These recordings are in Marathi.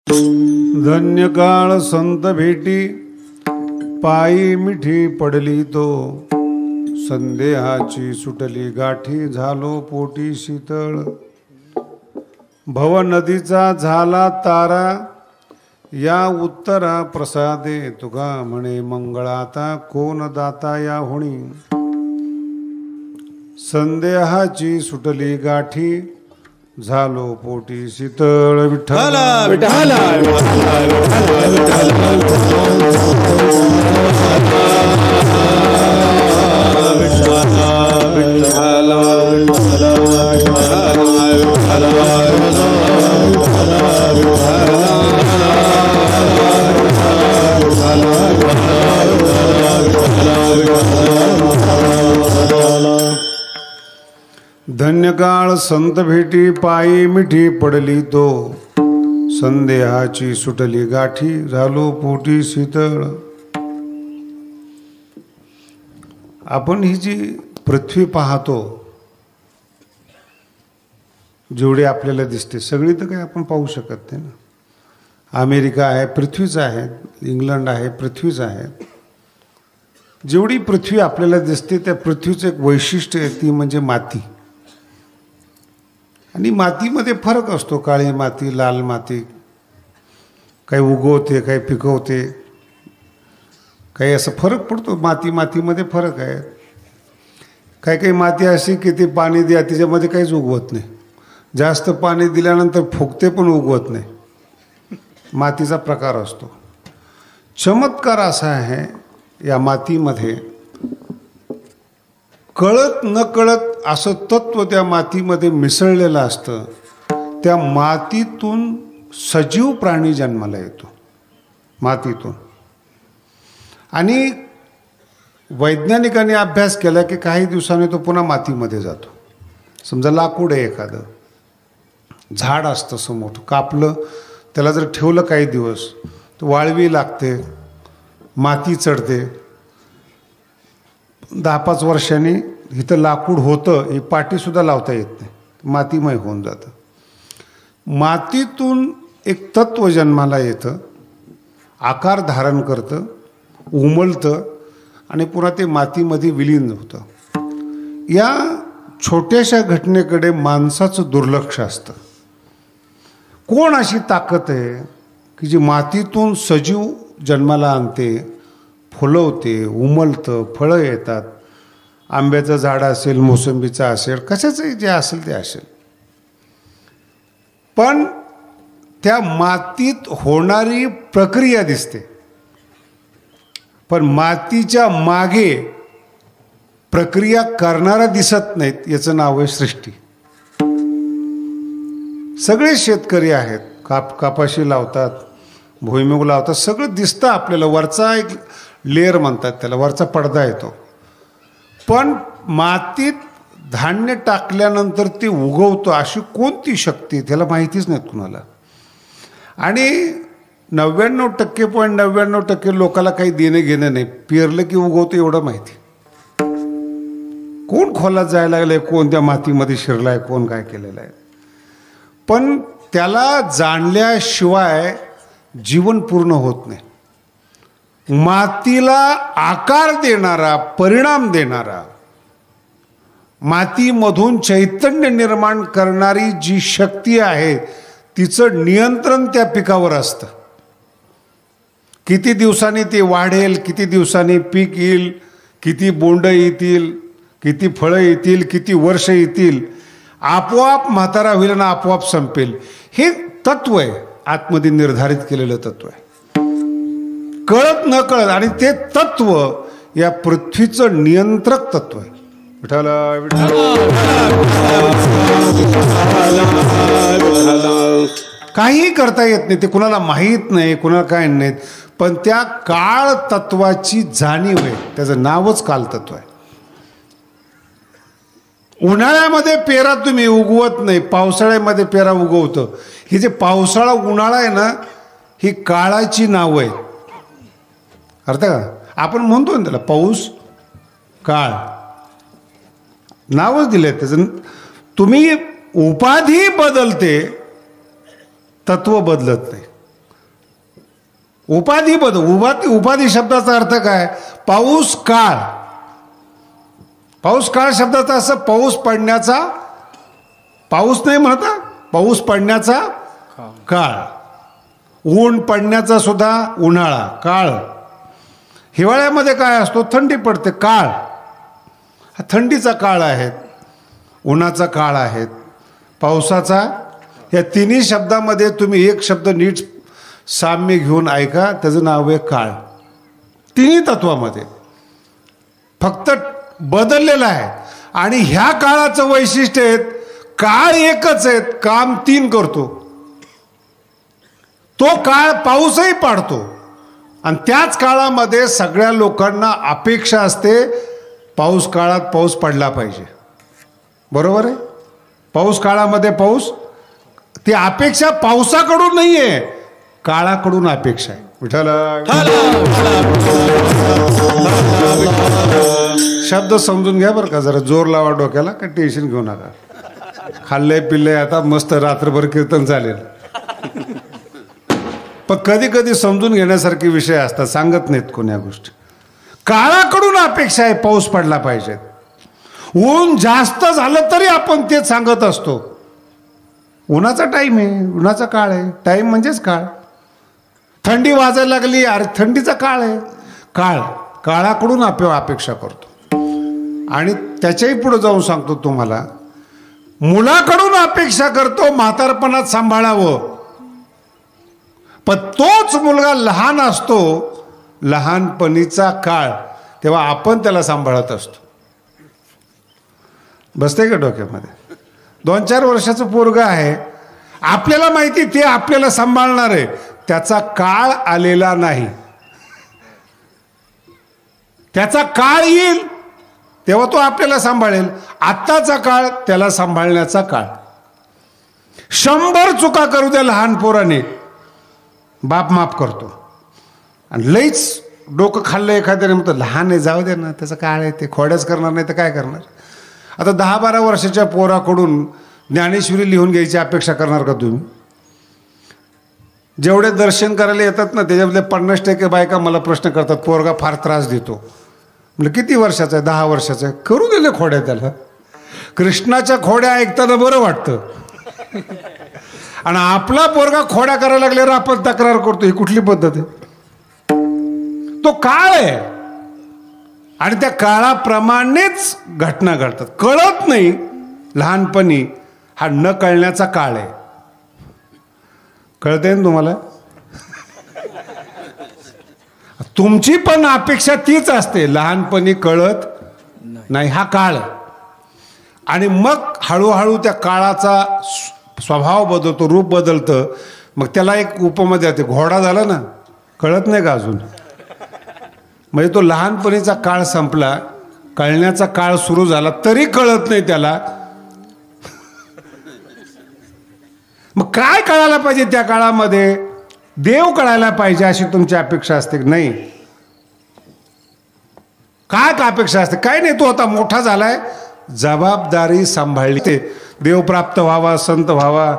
धन्य काळ संत भेटी पायी मिठी पडली तो, संदेहाची सुटली गाठी झालो पोटी शीतळ. भव नदीचा झाला तारा या उत्तरा प्रसादे, तुका म्हणे मंगळाता कोण दाता या होणी. संदेहाची सुटली गाठी झालो पोटी शीतळ. विठ्ठल विठ्ठल धन्य काळ संत भेटी पायी मिठी पडली तो, संदेहाची सुटली गाठी झालो पोटी शीतळ. आपण ही जी पृथ्वी पाहतो, जेवढी आपल्याला दिसते सगळी तर काही आपण पाहू शकत नाही ना. अमेरिका आहे पृथ्वीच आहे, इंग्लंड आहे पृथ्वीच आहे. जेवढी पृथ्वी आपल्याला दिसते त्या पृथ्वीचं एक वैशिष्ट्य आहे, ती म्हणजे माती. आणि मातीमध्ये फरक असतो, काळी माती लाल माती, काही उगवते काही पिकवते, काही असं फरक पडतो. मातीमध्ये फरक आहे. काही काही माती अशी की ती पाणी द्या तिच्यामध्ये काहीच उगवत नाही, जास्त पाणी दिल्यानंतर फुगते पण उगवत नाही. मातीचा प्रकार असतो. चमत्कार असा आहे या मातीमध्ये, कळत न कळत असं तत्व त्या मातीमध्ये मिसळलेलं असतं. त्या मातीतून सजीव प्राणी जन्माला येतो मातीतून. आणि वैज्ञानिकांनी अभ्यास केला की काही दिवसांनी तो पुन्हा मातीमध्ये जातो. समजा लाकूड आहे, एखादं झाड असतं समोर, कापलं त्याला जर ठेवलं काही दिवस तर वाळवी लागते, माती चढते. 10-5 वर्षांनी इथं लाकूड होतं, ही पाटीसुद्धा लावता येत नाही, मातीमय होऊन जातं. मातीतून एक तत्व जन्माला येतं, आकार धारण करतं, उमलतं आणि पुन्हा ते मातीमध्ये विलीन होतं. या छोट्याशा घटनेकडे माणसाचं दुर्लक्ष असतं. कोण अशी ताकद आहे की जी मातीतून सजीव जन्माला आणते, फुलवते, उमलतं, फळं येतात. आंब्याचं झाड असेल, मोसंबीचं असेल, कशाचंही जे असेल ते असेल. पण त्या मातीत होणारी प्रक्रिया दिसते, पण मातीच्या मागे प्रक्रिया करणारा दिसत नाहीत. याचं नाव आहे सृष्टी. सगळे शेतकरी आहेत, कापाशी लावतात, भुईमुग लावतात, सगळं दिसतं आपल्याला. वरचा एक लेअर म्हणतात त्याला, वरचा पडदा येतो. पण मातीत धान्य टाकल्यानंतर ते उगवतं अशी कोणती शक्ती त्याला माहितीच नाही कुणाला. आणि 99.99% लोकाला काही देणं घेणं नाही. पेरलं की उगवतं एवढं माहिती. कोण खोलात जायला लागलंय, कोण त्या मातीमध्ये शिरलाय, कोण काय केलेलं आहे. पण त्याला जाणल्याशिवाय जीवन पूर्ण होत नाही. मातीला आकार देणारा, परिणाम देणारा, मातीमधून चैतन्य निर्माण करणारी जी शक्ती आहे तिचं नियंत्रण त्या पिकावर असतं. किती दिवसांनी ते वाढेल, किती दिवसांनी पीक येईल, किती बोंड येतील, किती फळं येतील, किती वर्ष येतील, आपोआप म्हातारा होईल आणि आपोआप संपेल. हे तत्व आहे, आतमध्ये निर्धारित केलेलं तत्व आहे, कळत न कळत. आणि ते तत्व या पृथ्वीचं नियंत्रक तत्व आहे. विठ्ठल काही करता येत नाही, ते कुणाला माहीत नाही, कुणाला काय नाहीत. पण त्या काळ तत्वाची जाणीव आहे, त्याचं नावच काल तत्व आहे. उन्हाळ्यामध्ये पेरा तुम्ही उगवत नाही, पावसाळ्यामध्ये पेरा उगवतं. हे जे पावसाळा उन्हाळा आहे ना, ही काळाची नावं आहे. अर्थ का? आपण म्हणतो ना त्याला पाऊस काळ, नावच दिले त्याचं. तुम्ही उपाधी बदलते, तत्व बदलत नाही. उपाधी शब्दाचा अर्थ काय? पाऊस काळ. पाऊस काळ शब्दाचा असं पाऊस पडण्याचा, पाऊस नाही म्हणता, पाऊस पडण्याचा काळ. ऊन पडण्याचा सुद्धा उन्हाळा काळ. हिवाळ्यामध्ये काय असतो? थंडी पडते, काळ. हा थंडीचा काळ आहे, उन्हाचा काळ आहे, पावसाचा. या तिन्ही शब्दामध्ये तुम्ही एक शब्द नीट साम्य घेऊन ऐका, त्याचं नाव आहे काळ. तिन्ही तत्वामध्ये फक्त बदललेलं आहे. आणि ह्या काळाचं वैशिष्ट्य आहे, काळ एकच आहे, काम तीन करतो. तो काळ पाऊसही पाडतो. आणि त्याच काळामध्ये सगळ्या लोकांना अपेक्षा असते, पाऊस काळात पाऊस पडला पाहिजे. बरोबर आहे? पाऊस काळामध्ये पाऊस, ती अपेक्षा पावसाकडून नाही आहे, काळाकडून अपेक्षा आहे. विठ्ठल शब्द समजून घ्या बरं का, जरा जोर लावा डोक्याला, काही टेन्शन घेऊ नका. खाल्ले पिल्ले आता मस्त रात्रभर कीर्तन चालेल. पण कधी कधी समजून घेण्यासारखे विषय असतात, सांगत नाहीत कोण्या गोष्टी. काळाकडून अपेक्षा आहे पाऊस पडला पाहिजे. ऊन जास्त झालं तरी आपण तेच सांगत असतो, उन्हाचा टाईम आहे, उन्हाचा काळ आहे. टाईम म्हणजेच काळ. थंडी वाजायला लागली, अरे थंडीचा काळ आहे. काळाकडून अपेक्षा करतो. आणि त्याच्याही पुढे जाऊन सांगतो तुम्हाला, मुलाकडून अपेक्षा करतो म्हातारपणात सांभाळावं. पण तोच मुलगा लहान असतो, लहानपणीचा काळ, तेव्हा आपण त्याला सांभाळत असतो. बसते का डोक्यामध्ये? 2-4 वर्षाचं पोरगं आहे, आपल्याला माहिती ते आपल्याला सांभाळणार आहे, त्याचा काळ आलेला नाही. त्याचा काळ येईल तेव्हा तो आपल्याला सांभाळेल. आत्ताचा काळ त्याला सांभाळण्याचा काळ. 100 चुका करू द्या लहान पोराने, बाप माफ करतो. आणि लईच डोकं खाल्लं एखाद्याने, म्हणतो लहान आहे जाऊ दे ना, त्याचं काळ आहे, ते खोड्याच करणार नाही तर काय करणार. आता 10-12 वर्षाच्या पोराकडून ज्ञानेश्वरी लिहून घ्यायची अपेक्षा करणार का तुम्ही? जेवढे दर्शन करायला येतात ना, त्याच्यामध्ये 50% बायका मला प्रश्न करतात, पोरगा फार त्रास देतो. म्हणजे किती वर्षाचा आहे? 10 वर्षाचा आहे. करू दिले खोड्या त्याला. कृष्णाच्या खोड्या ऐकताना बरं वाटतं. आणि आपला पोरगा खोड्या करायला लागल्यावर आपण तक्रार करतो, ही कुठली पद्धत आहे? तो काळ आहे. आणि त्या काळाप्रमाणेच घटना घडतात. कळत नाही लहानपणी, हा न कळण्याचा काळ आहे. कळतंय ना तुम्हाला? तुमची पण अपेक्षा तीच असते, लहानपणी कळत नाही, हा काळ. आणि मग हळूहळू त्या काळाचा स्वभाव बदलतो, रूप बदलतं. मग त्याला एक उपमा देते, घोडा झाला ना, कळत नाही का अजून? म्हणजे तो लहानपणीचा काळ संपला, कळण्याचा काळ सुरू झाला, तरी कळत नाही त्याला. मग काय कळायला पाहिजे त्या काळामध्ये? देव कळायला पाहिजे अशी तुमची अपेक्षा असते नाही? काय अपेक्षा असते? काय नाही, तो आता मोठा झालाय, जबाबदारी सांभाळली, ते देव प्राप्त व्हावा, संत व्हावा,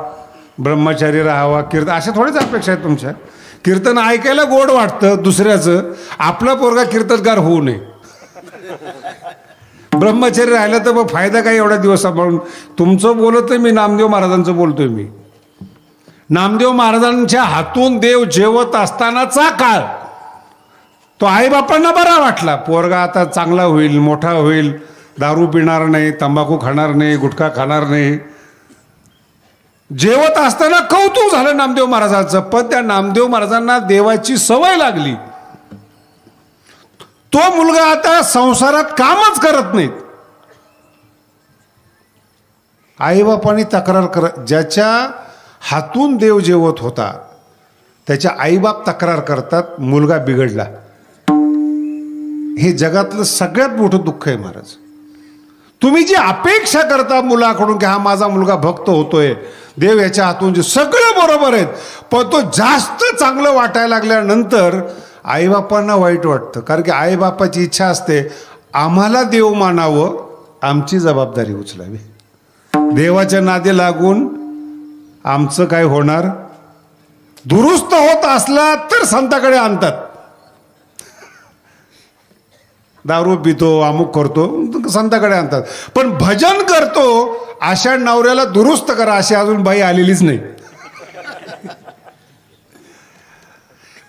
ब्रह्मचारी राहावा, कीर्तन, अशा थोड्याच अपेक्षा आहेत तुमच्या. कीर्तन ऐकायला गोड वाटतं दुसऱ्याचं, आपला पोरगा कीर्तनकार होऊ नये. ब्रह्मचारी राहिलं तर मग फायदा काय एवढा दिवस सांभाळून? तुमचं बोलतोय मी, नामदेव महाराजांचं बोलतोय मी. नामदेव महाराजांच्या हातून देव जेवत असतानाचा काळ, तो आईबापांना बरा वाटला, पोरगा आता चांगला होईल, मोठा होईल, दारू पिणार नाही, तंबाखू खाणार नाही, गुटखा खाणार नाही. जेवत असताना कौतुक झालं नामदेव महाराजांचं. पण त्या नामदेव महाराजांना देवाची सवय लागली. तो मुलगा आता संसारात कामच करत नाहीत. आईबापांनी तक्रार करत, ज्याच्या हातून देव जेवत होता त्याच्या आईबाप तक्रार करतात, मुलगा बिघडला. हे जगातलं सगळ्यात मोठं दुःख आहे महाराज. तुम्ही जी अपेक्षा करता मुलाकडून की हा माझा मुलगा भक्त होतोय, देव याच्या हातून, जे सगळं बरोबर आहेत, पण तो जास्त चांगलं वाटायला लागल्यानंतर आईबापांना वाईट वाटतं. कारण की आईबापाची इच्छा असते आम्हाला देव मानावं, आमची जबाबदारी उचलावी. देवाच्या नादी लागून आमचं काय होणार? दुरुस्त होत असला तर संताकडे आणतात. दारू पितो, अमुक करतो, संताकडे आणतात. पण भजन करतो अशा नवऱ्याला दुरुस्त करा अशी अजून बाई आलेलीच नाही.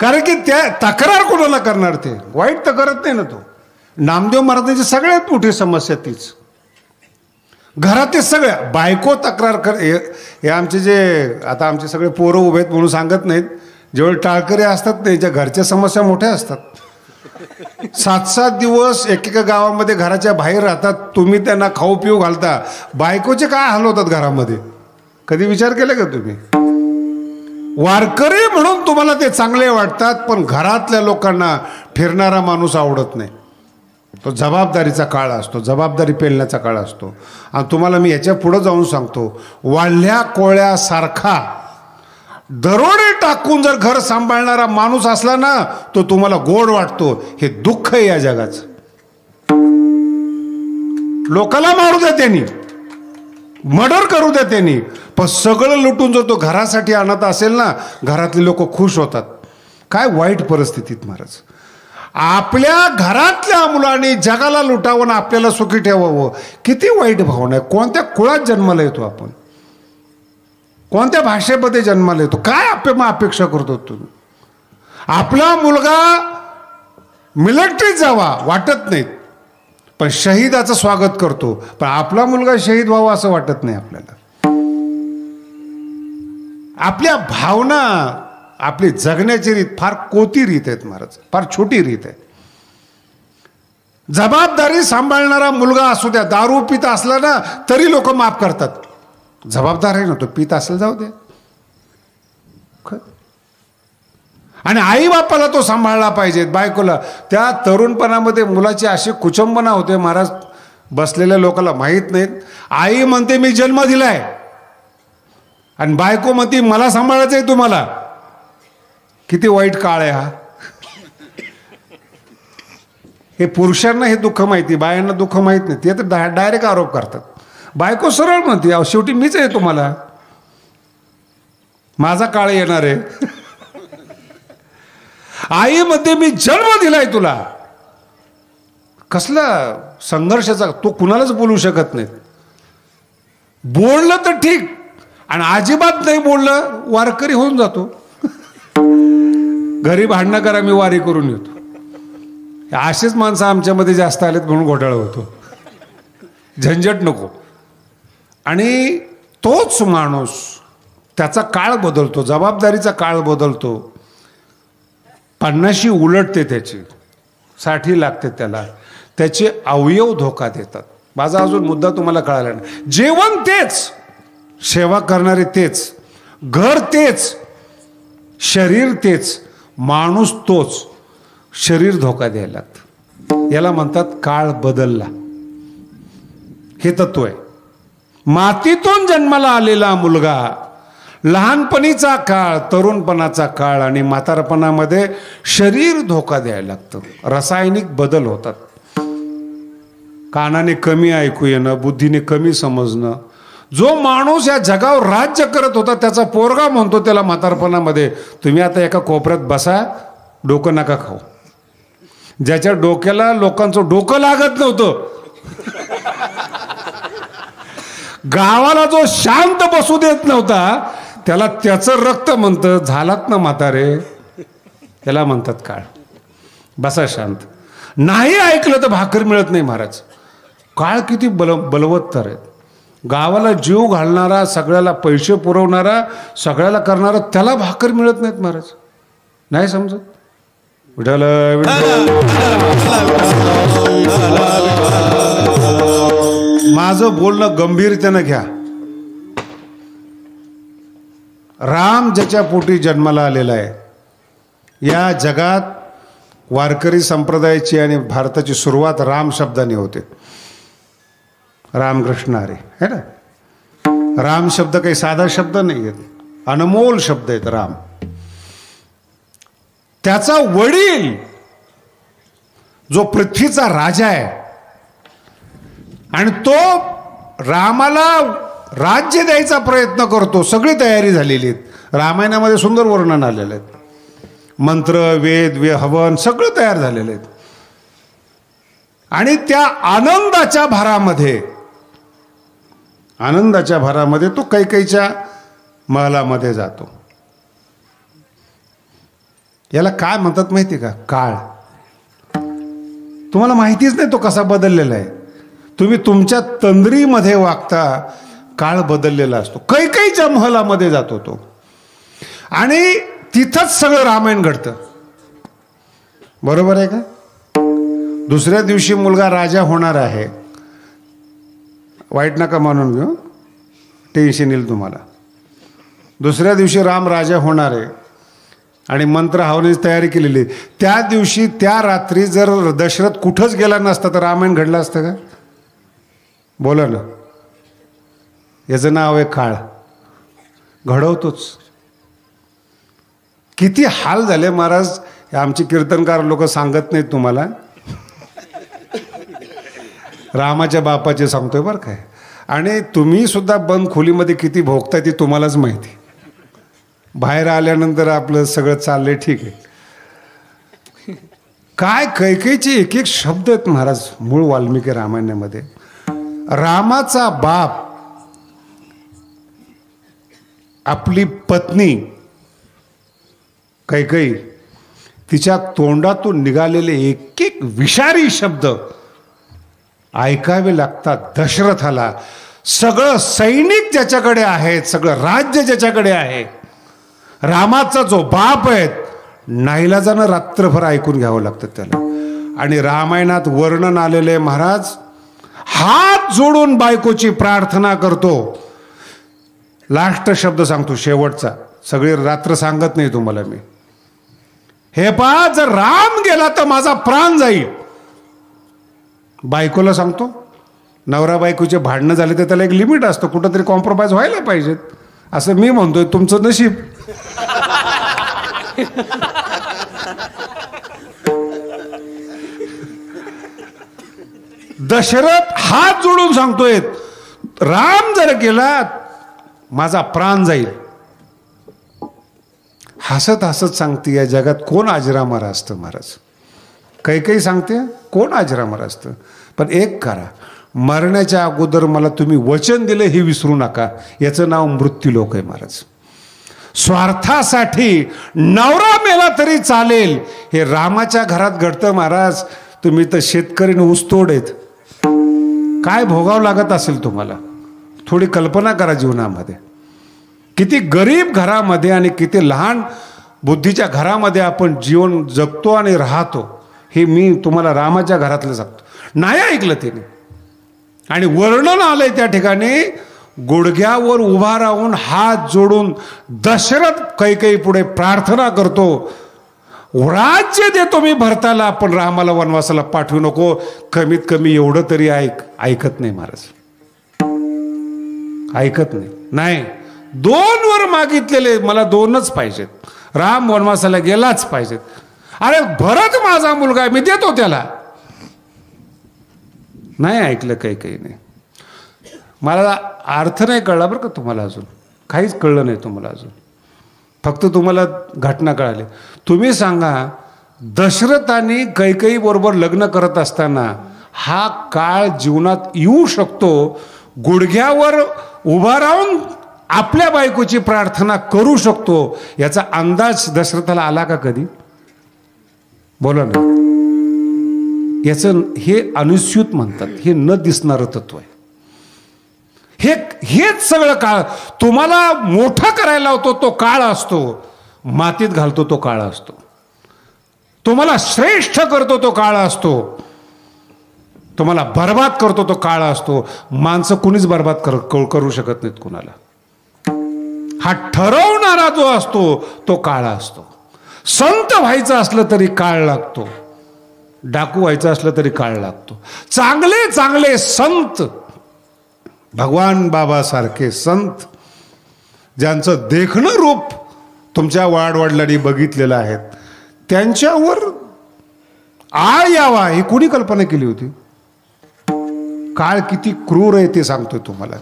कारण की त्या तक्रार कोणाला करणार? ते वाईट तर करत नाही ना तो. नामदेव महाराजांची सगळ्यात मोठी समस्या तीच. घरातील सगळ्या बायको तक्रार कर. हे आमचे जे आता आमचे सगळे पोरं उभे आहेत म्हणून सांगत नाहीत, जेवढे टाळकरी असतात त्यांच्या घरच्या समस्या मोठ्या असतात. 7-7 दिवस एकेका गावामध्ये घराच्या बाहेर राहतात. तुम्ही त्यांना खाऊ पिऊ घालता. बायकोचे काय हाल होतात घरामध्ये, कधी विचार केला का तुम्ही? वारकरी म्हणून तुम्हाला ते चांगले वाटतात, पण घरातल्या लोकांना फिरणारा माणूस आवडत नाही. तो जबाबदारीचा काळ असतो, जबाबदारी पेलण्याचा काळ असतो. आणि तुम्हाला मी याच्या पुढे जाऊन सांगतो, वाढल्या कोळ्यासारखा दरोडे टाकून जर घर सांभाळणारा माणूस असला ना, तो तुम्हाला गोड वाटतो. हे दुःख आहे या जगाचं. लोकाला मारू द्या त्यांनी, मर्डर करू द्या त्यांनी, पण सगळं लुटून जर तो घरासाठी आणत असेल ना, घरातले लोक खुश होतात. काय वाईट परिस्थितीत महाराज. आपल्या घरातल्या मुलांनी जगाला लुटावं ना आपल्याला सुखी ठेवावं, किती वाईट भावना आहे. कोणत्या कुळात जन्माला येतो आपण, कोणत्या भाषेमध्ये जन्माला येतो, काय अपेक्षा करतो तुम्ही? आपला मुलगा मिलिटरीत जावा वाटत नाहीत, पण शहीदाचं स्वागत करतो. पण आपला मुलगा शहीद व्हावा असं वाटत नाही आपल्याला. आपल्या भावना, आपली जगण्याची रीत फार कोती रीत आहेत महाराज, फार छोटी रीत आहे. जबाबदारी सांभाळणारा मुलगा असू द्या, दारू पित असला ना तरी लोक माफ करतात. जबाबदार आहे ना तो, पित असेल जाऊ दे. आणि आई बापाला तो सांभाळला पाहिजे, बायकोला. त्या तरुणपणामध्ये मुलाची अशी कुचंबना होते महाराज, बसलेल्या लोकांना माहीत नाहीत. आई म्हणते मी जन्म दिलाय, आणि बायको म्हणते मला सांभाळायचं आहे तुम्हाला. किती वाईट काळ आहे हा. हे पुरुषांना हे दुःख माहिती, बायांना दुःख माहीत नाही. ते तर डायरेक्ट आरोप करतात. बायको सरळ म्हणते शेवटी मीच आहे तुम्हाला, माझा काळ येणार आहे. आई मध्ये मी जन्म दिलाय तुला. कसला संघर्षाचा, तो कुणालाच बोलू शकत नाही. बोललं तर ठीक, आणि अजिबात नाही बोललं वारकरी होऊन जातो. घरी भांडणं करा, मी वारी करून येतो. असेच माणसं आमच्यामध्ये जास्त आलेत म्हणून घोटाळा होतो. झंझट नको. आणि तोच माणूस, त्याचा काळ बदलतो, जबाबदारीचा काळ बदलतो. 50शी उलटते त्याची, 60 लागते त्याला, त्याचे अवयव धोका देतात. माझा अजून मुद्दा तुम्हाला कळाला नाही. जेवण तेच, सेवा करणारे तेच, घर तेच, शरीर तेच, माणूस तोच, शरीर धोका द्यायला लागतं. याला म्हणतात काळ बदलला. हे तत्व आहे. मातीतून जन्माला आलेला मुलगा, लहानपणीचा काळ, तरुणपणाचा काळ आणि म्हातारपणामध्ये शरीर धोका द्यायला लागतं. रासायनिक बदल होतात. कानाने कमी ऐकू येणं, बुद्धीने कमी समजणं. जो माणूस या जगावर राज्य करत होता त्याचा पोरगा म्हणतो त्याला म्हातारपणामध्ये, तुम्ही आता एका कोपऱ्यात बसा, डोकं नका खाऊ. ज्याच्या डोक्याला लोकांचं डोकं लागत नव्हतं, गावाला जो शांत बसू देत नव्हता, त्याला त्याचं रक्त म्हणतं. झालात ना म्हातारे, त्याला म्हणतात काळ. बसा शांत. नाही ऐकलं तर भाकर मिळत नाही महाराज. काळ किती बलवत्तर आहे. गावाला जीव घालणारा, सगळ्याला पैसे पुरवणारा, सगळ्याला करणारा, त्याला भाकर मिळत नाहीत महाराज. नाही समजत. विठ्ठल माझं बोलणं गंभीरतेनं घ्या. राम ज्याच्या पोटी जन्माला आलेला आहे, या जगात वारकरी संप्रदायाची आणि भारताची सुरुवात राम शब्दाने होते. रामकृष्ण हरी है ना. राम शब्द काही साधा शब्द नाही आहेत, अनमोल शब्द आहेत राम. त्याचा वडील जो पृथ्वीचा राजा आहे, आणि तो रामाला राज्य द्यायचा प्रयत्न करतो. सगळी तयारी झालेली आहे. रामायणामध्ये सुंदर वर्णन आलेलं आहे. मंत्र, वेद, हवन सगळं तयार झालेलं आहे. आणि त्या आनंदाच्या भारामध्ये तो कैकेयीच्या महलामध्ये जातो. याला काय म्हणतात माहिती का? काळ. तुम्हाला माहितीच नाही तो कसा बदललेला आहे. तुम्ही तुमच्या तंद्रीमध्ये वागता, काळ बदललेला असतो. कैकेयीच्या महलामध्ये जातो तो आणि तिथंच सगळं रामायण घडतं. बरोबर आहे का? दुसऱ्या दिवशी मुलगा राजा होणार आहे. वाईट नका मानून घेऊ, टेन्शन येईल तुम्हाला. दुसऱ्या दिवशी राम राजा होणार आहे आणि मंत्र हवनाची तयारी केलेली. त्या दिवशी त्या रात्री जर दशरथ कुठंच गेला नसता तर रामायण घडलं असतं का? बोला ना. याचं नाव आहे काळ. घडवतोच. किती हाल झाले महाराज. आमचे कीर्तनकार लोक सांगत नाहीत तुम्हाला. रामाच्या बापाचे सांगतोय बरं काय. आणि तुम्ही सुद्धा बंद खोलीमध्ये किती भोगताय ती तुम्हालाच माहिती. बाहेर आल्यानंतर आपलं सगळं चाललंय ठीक आहे. काय कैकेयीचे एक एक शब्द आहेत महाराज मूळ वाल्मिकी रामायणामध्ये. रामाचा बाप आपली पत्नी कैकेयी, तिच्या तोंडातून निघालेले एक एक विषारी शब्द ऐकावे लागतात दशरथाला. सगळं सैनिक ज्याच्याकडे आहेत, सगळं राज्य ज्याच्याकडे आहे, रामाचा जो बाप आहे, नाईलाजानं रात्रभर ऐकून घ्यावं लागतं त्याला. आणि रामायणात वर्णन आलेले महाराज, हात जोडून बायकोची प्रार्थना करतो. लास्ट शब्द सांगतो शेवटचा, सगळी रात्र सांगत नाही तुम्हाला मी. हे पहा, जर राम गेला तर माझा प्राण जाईल. बायकोला सांगतो. नवरा बायकोचे भांडणं झाले तर त्याला एक लिमिट असतं, कुठंतरी कॉम्प्रोमाइज व्हायला पाहिजेत. असं मी म्हणतोय, तुमचं नशीब. दशरथ हात जोडून सांगतोय, राम जर गेला माझा प्राण जाईल. हसत हसत सांगते, या जगात कोण अजरामर असतं महाराज? कैकेयी सांगते, कोण अजरामर असतं? पण एक करा, मरण्याच्या अगोदर मला तुम्ही वचन दिलं हे विसरू नका. याचं नाव मृत्यूलोक आहे महाराज. स्वार्थासाठी नवरा मेला तरी चालेल, हे रामाच्या घरात घडतं महाराज. तुम्ही तर शेतकरीने ऊसतोड आहेत. काय भोगावं लागत असेल तुम्हाला? थोडी कल्पना करा जीवनामध्ये. किती गरीब घरामध्ये आणि किती लहान बुद्धीच्या घरामध्ये आपण जीवन जगतो आणि राहतो, हे मी तुम्हाला रामाच्या घरातलं सांगतो. नाही ऐकलं तिने. आणि वर्णन आलंय त्या ठिकाणी, गुडघ्यावर उभा राहून हात जोडून दशरथ कैकेयी पुढे प्रार्थना करतो, राज्य देतो मी भरताला, पण रामाला वनवासाला पाठवू नको. कमीत कमी एवढं तरी ऐकत नाही महाराज. ऐकत नाही. नाही, 2 वर मागितलेले, मला 2च पाहिजेत. राम वनवासाला गेलाच पाहिजेत. अरे भरत माझा मुलगा आहे, मी देतो त्याला. नाही ऐकलं कैकेयीने. मला अर्थ नाही कळला बरं का तुम्हाला. अजून काहीच कळलं नाही तुम्हाला अजून. फक्त तुम्हाला घटना कळाली. तुम्ही सांगा, दशरथाने कैकेयी बरोबर लग्न करत असताना हा काळ जीवनात येऊ शकतो, गुडघ्यावर उभा राहून आपल्या बायकोची प्रार्थना करू शकतो, याचा अंदाज दशरथाला आला का कधी? बोला ना. याचं हे अनुस्यूत म्हणतात. हे न दिसणारं तत्व आहे. हेच सगळं काळ तुम्हाला मोठं करायला लावतो तो काळ असतो, मातीत घालतो तो काळ असतो. तुम्हाला श्रेष्ठ करतो तो काळ असतो, तुम्हाला बर्बाद करतो तो काळ असतो. माणसं कुणीच बर्बाद करू शकत नाहीत कुणाला. हा ठरवणारा जो असतो तो काळ असतो. संत व्हायचं असलं तरी काळ लागतो, डाकू व्हायचं असलं तरी काळ लागतो. चांगले चांगले संत, भगवान बाबा सारखे संत, ज्यांचं देखणं रूप तुमच्या वाडवडिलांनी बघितलेलं आहे, त्यांच्यावर आळ यावा ही कोणी कल्पना केली होती? काळ किती क्रूर आहे ते सांगतोय तुम्हाला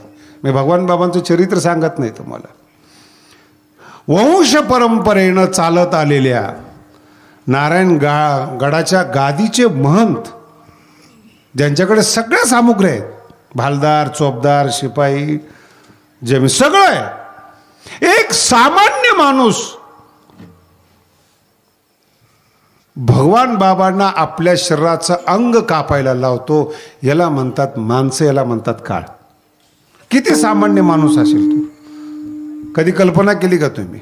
मी. भगवान बाबांचं चरित्र सांगत नाही तुम्हाला. वंश परंपरेनं चालत आलेल्या नारायण गडाच्या गादीचे महंत, ज्यांच्याकडे सगळ्या सामुग्री आहेत, भालदार, चोपदार, शिपाई, जमीन सगळं आहे, एक सामान्य माणूस भगवान बाबांना आपल्या शरीराचं अंग कापायला लावतो. याला म्हणतात माणसं, याला म्हणतात काळ. किती सामान्य माणूस असेल तू, कधी कल्पना केली का तुम्ही?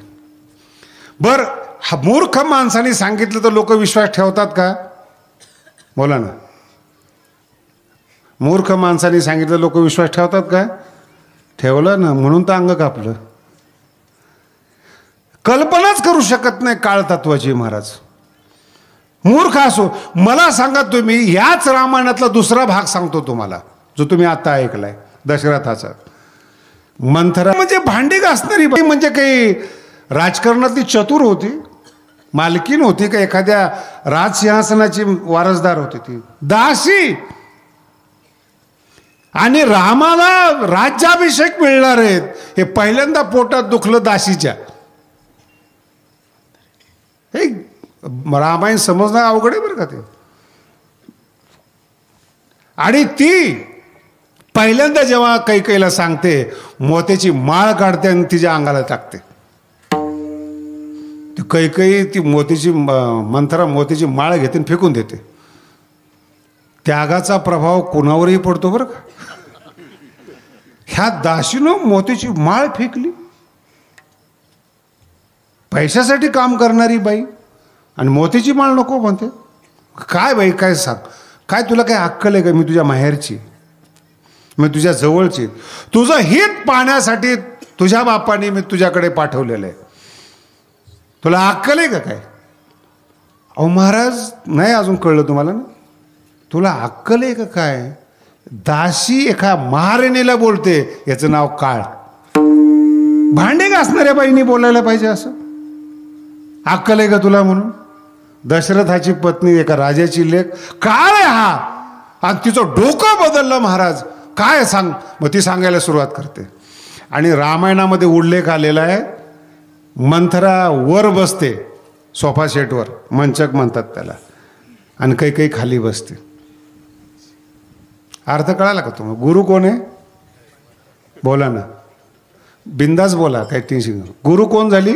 बर, हा मूर्ख माणसाने सांगितलं तर लोक विश्वास ठेवतात का? बोला ना. मूर्ख माणसाने सांगितलं लोक विश्वास ठेवतात का? ठेवलं ना, म्हणून तर अंग कापलं. कल्पनाच करू शकत नाही काळ तत्वाची महाराज. मूर्ख असो. मला सांगा तुम्ही, याच रामायणातला दुसरा भाग सांगतो तुम्हाला, जो तुम्ही आता ऐकलाय, दशरथाचा. मंथरा म्हणजे भांडी घासणारी बाई, म्हणजे काही राजकारणातली चतुर होती, मालकीन होती का एखाद्या राजसिंहासनाची वारसदार होती? ती दासी. आणि रामाला राज्याभिषेक मिळणार आहेत हे पहिल्यांदा पोटात दुखलं दासीच्या. हे रामायण समजणं अवघड आहे बरं का ते. आणि ती पहिल्यांदा जेव्हा कैकेयीला सांगते, मोत्याची माळ काढते आणि तिच्या अंगाला टाकते. ती कैकेयी ती मंथरा मोत्याची माळ घेते आणि फेकून देते. त्यागाचा प्रभाव कोणावरही पडतो बरं का. ह्या दासीनं मोत्याची माळ फेकली. पैशासाठी काम करणारी बाई आणि मोत्याची माळ नको म्हणते. काय बाई, काय सांग, काय तुला काय अक्कल आहे का? मी तुझ्या माहेरची, मी तुझ्या जवळची, तुझं हित पाहण्यासाठी तुझ्या बापाने मी तुझ्याकडे पाठवलेलं आहे. तुला अक्कल आहे का काय? अहो महाराज, नाही अजून कळलं तुम्हाला ना? तुला अक्कल आहे का काय? दासी एका महाराणीला बोलते, याचं नाव काळ. भांडे घासणाऱ्या बाईनी बोलायला पाहिजे असं? अक्कल आहे का तुला? म्हणून दशरथाची पत्नी, एका राजाची लेक, काळ आहे हा. आणि तिचं डोकं बदललं महाराज. काय सांग? मग ती सांगायला सुरुवात करते. आणि रामायणामध्ये उल्लेख आलेला आहे, मंथरा वर बसते सोफा सेटवर, मंचक म्हणतात त्याला, आणि काही खाली बसते. अर्थ कळाला का तुम्हाला? गुरु कोण आहे? बोला ना, बिंदास बोला, काही टेन्शन. गुरु कोण झाली?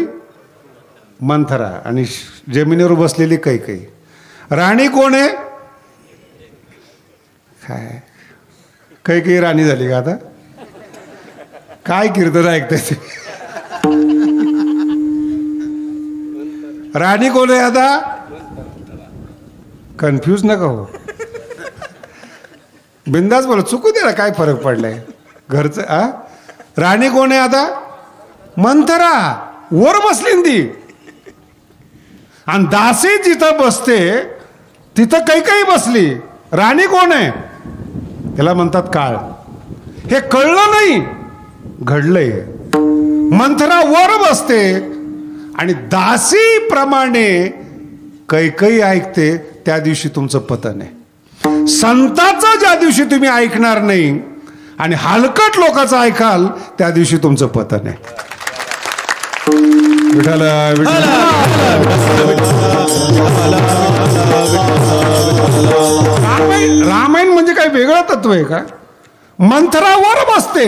मंथरा. आणि जमिनीवर बसलेली कैकेयी. राणी कोण आहे? काय कैकेयी राणी झाली का आता? काय कीर्तन ऐकताय ते? राणी कोण आहे आता? कन्फ्यूज नका हो, बिंदास बोला, चुकू दे ना, काय फरक पडलाय घरचं. राणी कोण आहे आता? मंथरा. वर बसली ती. आणि दासी जिथं बसते तिथं कैकेयी बसली. राणी कोण आहे? त्याला म्हणतात काळ. हे कळलं नाही, घडलंय. मंथरा वर बसते आणि दासी प्रमाणे कैकेयी ऐकते. त्या दिवशी तुमचं पतन आहे. संताचं ज्या दिवशी तुम्ही ऐकणार नाही आणि हलकट लोकांचं ऐकाल, त्या दिवशी तुमचं पतन आहे. विठ्ठल रामायण म्हणजे काय वेगळं तत्व आहे का? मंथरा वर बसते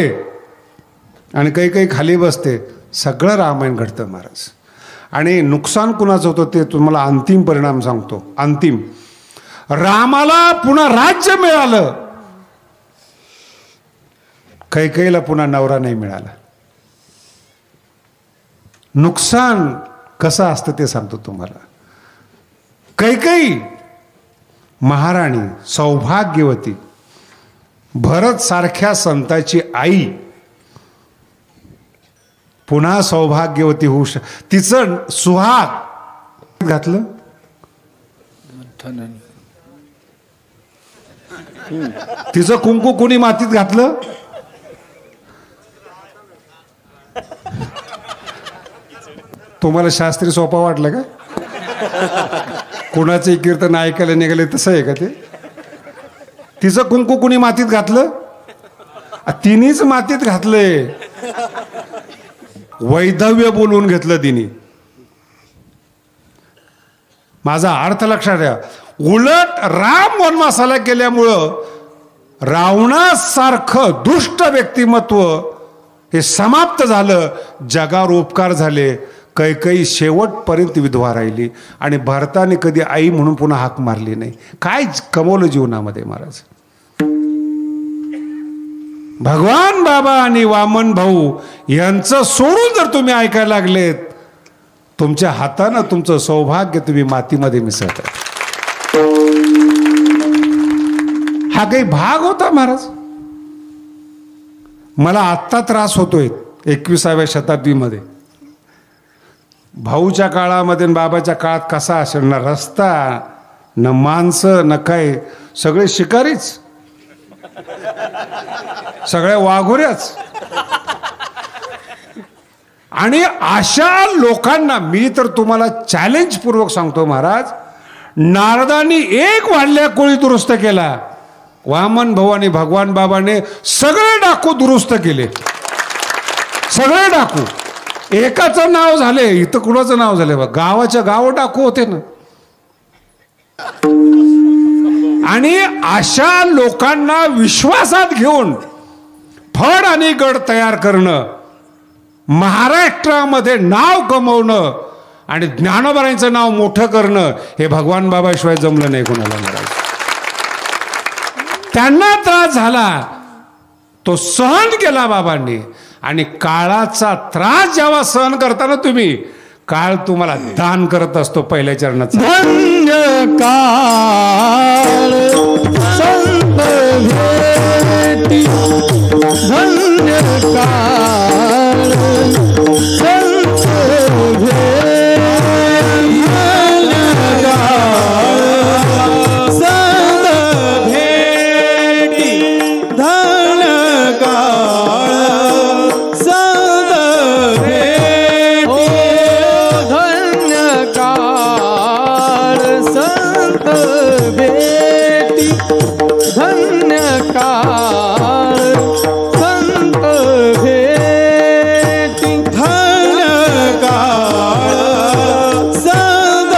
आणि काही खाली बसते. सगळं रामायण घडतं महाराज. आणि नुकसान कुणाचं होतं ते तुम्हाला अंतिम परिणाम सांगतो. अंतिम, रामाला पुन्हा राज्य मिळालं, कैकेयीला पुन्हा नवरा नाही मिळाला. नुकसान कसं असतं ते सांगतो तुम्हाला. कैकेयी महाराणी, सौभाग्यवती, भरत सारख्या संताची आई पुन्हा सौभाग्यवती होऊ तिचं सुहाग घातलं. तिचं कुंकू कुणी मातीत घातलं? तुम्हाला शास्त्री सोपा वाटलं का? कोणाचे कीर्तन ऐकायला निघाले तसं आहे का ते? तिचं कुंकू कुणी मातीत घातलं? तिनेच मातीत घातलंय. वैधव्य बोलवून घेतलं तिने. माझा अर्थ लक्षात द्या. उलट राम वनवासाला गेल्यामुळं रावणासारखं दुष्ट व्यक्तिमत्व हे समाप्त झालं. जगावर उपकार झाले. कैकई शेवटपर्यंत विधवा राहिली आणि भरताने कधी आई म्हणून पुन्हा हाक मारली नाही. काय कमवलं जीवनामध्ये महाराज. भगवान बाबा आणि वामन भाऊ यांचं सोडून जर तुम्ही ऐकायला लागलेत, तुमच्या हातानं तुमचं सौभाग्य तुम्ही मातीमध्ये मिसळत. हा काही भाग होता महाराज. मला आत्ता त्रास होतोय 21व्या शताब्दीमध्ये. भाऊच्या काळामध्ये बाबाच्या काळात कसा असेल ना रस्ता, न माणसं, न काय, सगळे शिकारीच, सगळ्या वाघोऱ्याच. आणि अशा लोकांना मी तर तुम्हाला चॅलेंज पूर्वक सांगतो महाराज, नारदांनी एक वाढल्या कोळी दुरुस्त केला, वामन भाऊ आणि भगवान बाबाने सगळे डाकू दुरुस्त केले. सगळे डाकू एकाचं नाव झाले. इथं कुणाचं नाव झाले बघ, गावाच्या गाव डाकू होते ना. आणि अशा लोकांना विश्वासात घेऊन फड आणि गड तयार करणं, महाराष्ट्रामध्ये नाव कमवणं आणि ज्ञानोबारांचं नाव मोठं करणं, हे भगवान बाबाशिवाय जमलं नाही कोणाला महाराज. त्यांना त्रास झाला, तो सहन केला बाबांनी. आणि काळाचा त्रास जेव्हा सहन करताना तुम्ही, काळ तुम्हाला दान करत असतो पहिल्या चरणाचा. धन्य काळ संत भेटी, धन्य काळ संत भेटी, धन्य काळ संत भेटी, धन्य काळ संत भेटी, धन्य काळ संत भेटी, धन्य काळ संत भेटी, धन्य काळ संत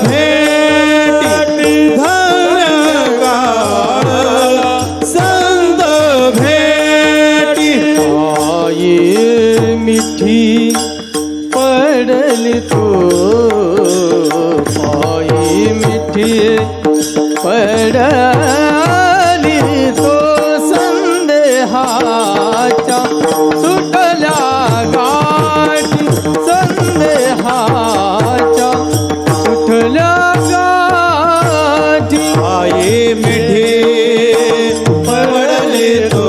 भेटी, धन्य काळ संत भेटी. आई मिठी पडली तो, आई मिठी पडली तो, संदेहाच्या सुटल्या गाठी, संदेहाच्या सुटल्या गाठी. आई मिठी पडली तो,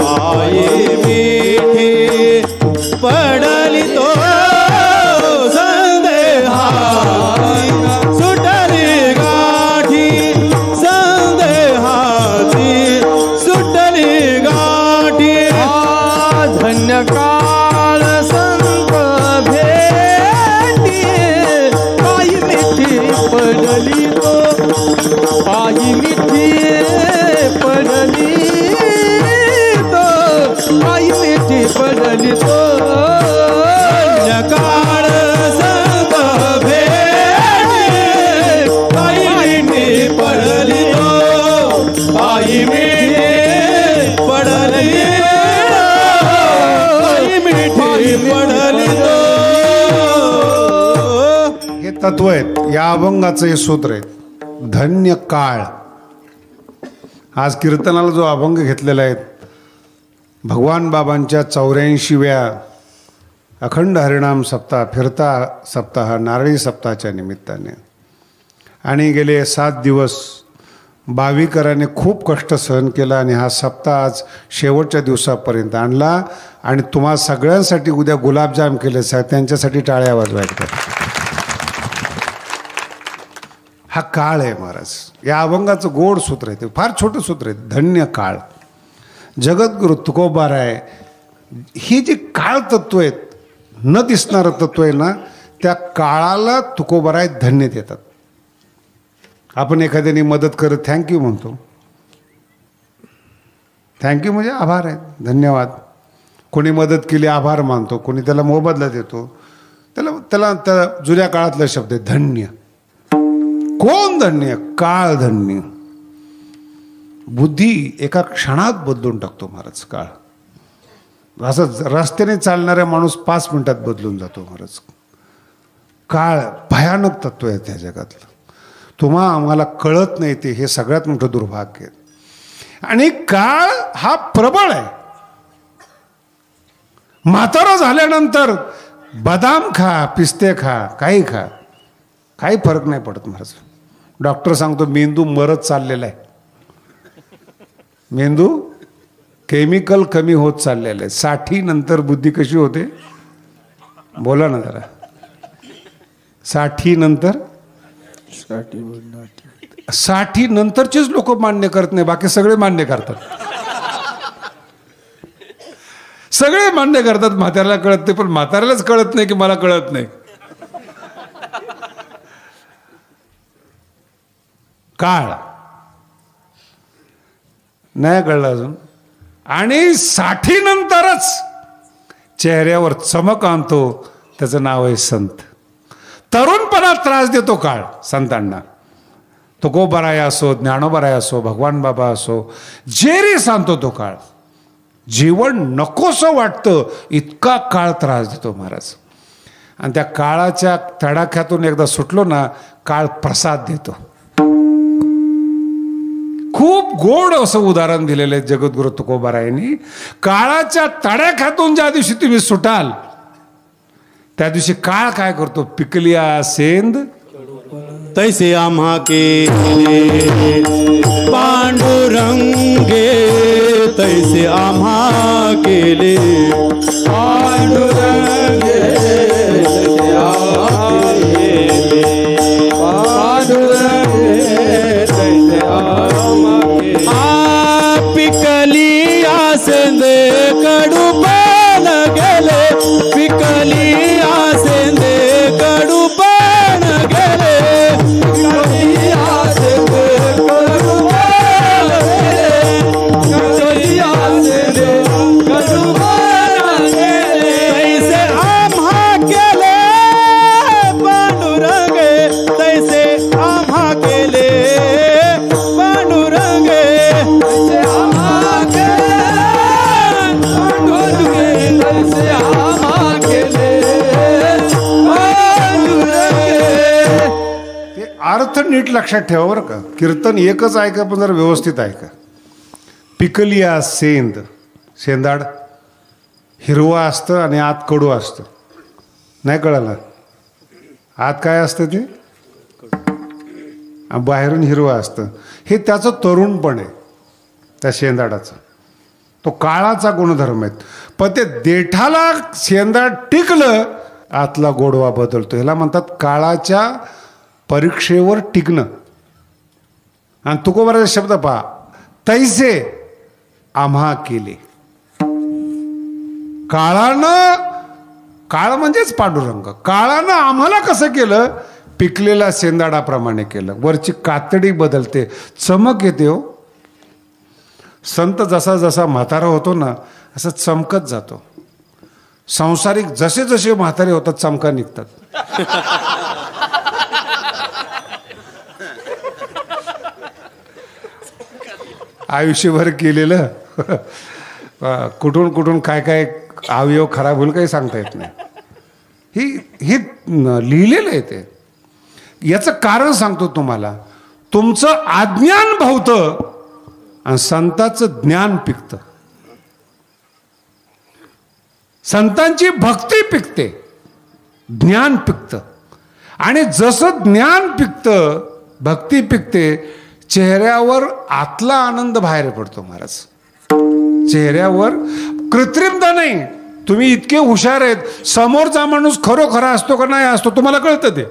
आई मिठी पडली तो, संदेहाची सुटली गाठी, संदेहाची सुटली गाठी. धन्य काळ संत भेटी, आई मिठी पडली तो, आई मिठी पडली तो, आई मिठी पडली तो. धन्य काळ संत भेटी, आई मिठी पडली तो, आई मिठी पडली तो, आई मिठी पडली तो. हे तत्व आहेत. या अभंगाचं हे सूत्र आहे, धन्य काळ. आज कीर्तनाला जो अभंग घेतलेला आहे, भगवान बाबांच्या 84व्या अखंड हरिनाम सप्ताह, फिरता सप्ताह, नारळी सप्ताहाच्या निमित्ताने. आणि गेले 7 दिवस बावीकरांनी खूप कष्ट सहन केला आणि हा सप्ताह आज शेवटच्या दिवसापर्यंत आणला. आणि तुम्हा सगळ्यांसाठी उद्या गुलाबजाम केले, त्यांच्यासाठी टाळ्या वाजवायच्या. हा काळ आहे महाराज. या अभंगाचं गोड सूत्र आहे, ते फार छोटं सूत्र आहे, धन्य काळ. जगद्गुरु तुकोबाराय ही जी काळ तत्व आहेत, न दिसणारं तत्व आहे ना, त्या काळाला तुकोबाराय धन्य देतात. आपण एखाद्याने मदत करत थँक्यू म्हणतो. थँक्यू म्हणजे आभार आहे, धन्यवाद. कोणी मदत केली आभार मानतो, कोणी त्याला मोबदला देतो. त्याला त्या जुन्या काळातला शब्द आहे धन्य. कोण धन्य? काळ धन्य. बुद्धी एका क्षणात बदलून टाकतो महाराज काळ. असं रस्त्याने चालणाऱ्या माणूस 5 मिनिटात बदलून जातो महाराज. काळ भयानक तत्व आहे त्या जगातलं. आम्हाला कळत नाही ते, हे सगळ्यात मोठं दुर्भाग्य आहे. आणि काळ हा प्रबळ आहे. म्हातारा झाल्यानंतर बदाम खा, पिस्ते खा, काही खा, काही फरक नाही पडत महाराज. डॉक्टर सांगतो मेंदू मरत चाललेला आहे. मेंदू केमिकल कमी होत चाललेलं आहे. 60 नंतर बुद्धी कशी होते? बोला ना जरा. 60 नंतर 60 नंतरचेच लोक मान्य करत नाही, बाकी सगळे मान्य करतात. सगळे मान्य करतात म्हाताऱ्याला कळत नाही, पण म्हाताऱ्यालाच कळत नाही की मला कळत नाही. काळ नाही कळलं अजून. आणि 60 नंतरच चेहऱ्यावर चमक आणतो, त्याचं नाव आहे संत. तरुणपणात त्रास देतो काळ संतांना. तुकोबाराय असो, ज्ञानोबाराय असो, भगवान बाबा असो, जेरी सांगतो तो काळ. जीवन नकोसं वाटतं इतका काळ त्रास देतो महाराज. आणि त्या काळाच्या तडाख्यातून एकदा सुटलो ना, काळ प्रसाद देतो. खूप गोड असं उदाहरण दिलेलं आहे जगद्गुरु तुकोबारायांनी. काळाच्या तडाख्यातून ज्या दिवशी तुम्ही सुटाल त्या दिवशी काळ काय करतो? पिकलिया सेंद तैसे आम्हा केले पांडुरंगे, तैसे आम्हा केले पांडुरंगे, तैसे आम्हा केले पांडुरंगे, तैसे आम्हा केले. पिकलिया सेंदे कडू पण गेले, पिकलिया सेंदे कडू पण गेले, अर्थ नीट लक्षात ठेवा बरं का. कीर्तन एकच ऐका, पण जर व्यवस्थित ऐका. पिकलिया सेंद, शेंदाड हिरवा असतं आणि आत कडू असतं. नाही कळलं? आत काय असतं ते? बाहेरून हिरवा असतं. हे त्याचं तरुणपण आहे त्या शेंदाडाचं. तो काळाचा गुणधर्म आहे. पण ते देठाला शेंदाड टिकलं, आतला गोडवा बदलतो. ह्याला म्हणतात काळाच्या परीक्षेवर टिकणं. आणि तुकोबाराचा शब्द पहा, तैसे आम्हा केले. काळानं, काळ म्हणजेच पांडुरंग, काळानं आम्हाला कसं केलं? पिकलेल्या शेंदाडाप्रमाणे केलं. वरची कातडी बदलते, चमक येते. हो, संत जसा जसा म्हातारा होतो ना, असं चमकत जातो. सांसारिक जसे जसे म्हातारे होतात चमका निघतात. आयुष्यभर केलेलं कुठून कुठून काय काय अवयव खराब होईल काही सांगता येत नाही. हे लिहिलेलं आहे ते. याचं कारण सांगतो तुम्हाला. तुमचं अज्ञान भावतं आणि संतांचं ज्ञान पिकतं. संतांची भक्ती पिकते, ज्ञान पिकतं. आणि जसं ज्ञान पिकतं, भक्ती पिकते, चेहऱ्यावर आतला आनंद बाहेर पडतो महाराज. चेहऱ्यावर कृत्रिमता नाही. तुम्ही इतके हुशार आहेत, समोरचा माणूस खरोखरा असतो का नाही असतो तुम्हाला कळतं. ते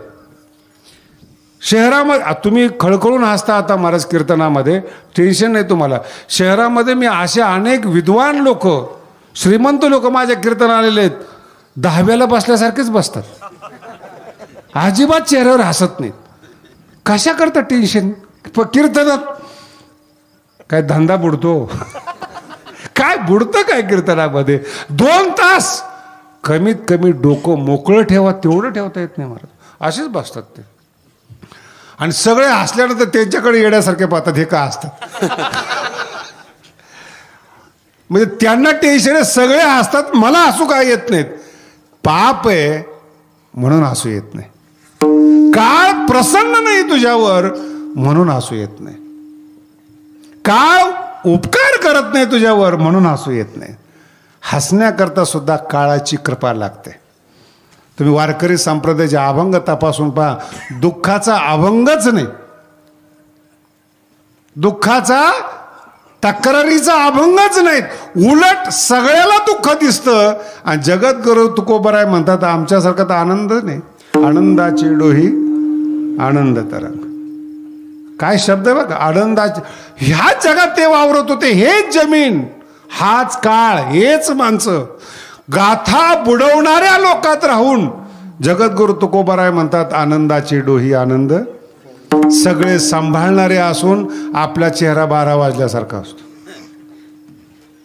शहरामध्ये तुम्ही खळखळून हसता आता महाराज कीर्तनामध्ये, टेन्शन नाही तुम्हाला. शहरामध्ये मी असे अनेक विद्वान लोक, श्रीमंत लोक माझ्या कीर्तन आलेले आहेत, 10व्याला बसल्यासारखेच बसतात, अजिबात चेहऱ्यावर हसत नाहीत. कशा करता टेन्शन? कीर्तनात काय धंदा बुडतो काय बुडतं काय कीर्तनामध्ये? 2 तास कमीत कमी डोकं मोकळं ठेवा, तेवढं ठेवता येत नाही महाराज. असेच बसतात ते. आणि सगळे हसल्यानंतर त्यांच्याकडे येण्यासारखे पाहतात, हे का असतात. म्हणजे त्यांना टेन्शन आहे, सगळे हसतात, मला हसू काय येत नाहीत. पाप आहे म्हणून हसू येत नाही. काळ प्रसन्न नाही तुझ्यावर म्हणून हसू येत नाही. काळ उपकार करत नाही तुझ्यावर म्हणून हसू येत नाही. हसण्याकरता सुद्धा काळाची कृपा लागते. तुम्ही वारकरी संप्रदायाचे अभंग तपासून पहा, दुःखाचा अभंगच नाही, दुःखाचा तक्रारीचा अभंगच नाहीत. उलट सगळ्याला दुःख दिसतं. आणि जगद्गुरु तुकोबराय म्हणतात, आमच्यासारखा तर आनंद नाही. आनंदाची डोही आनंद तरंग. काय शब्द आहे बघा, आनंदाची. ह्याच जगात ते वावरत होते, हेच जमीन, हाच काळ, हेच माणसं. गाथा बुडवणाऱ्या लोकात राहून जगद्गुरु तुकोबराय म्हणतात, आनंदाची डोही आनंद. सगळे सांभाळणारे असून आपला चेहरा 12 वाजल्यासारखा असतो.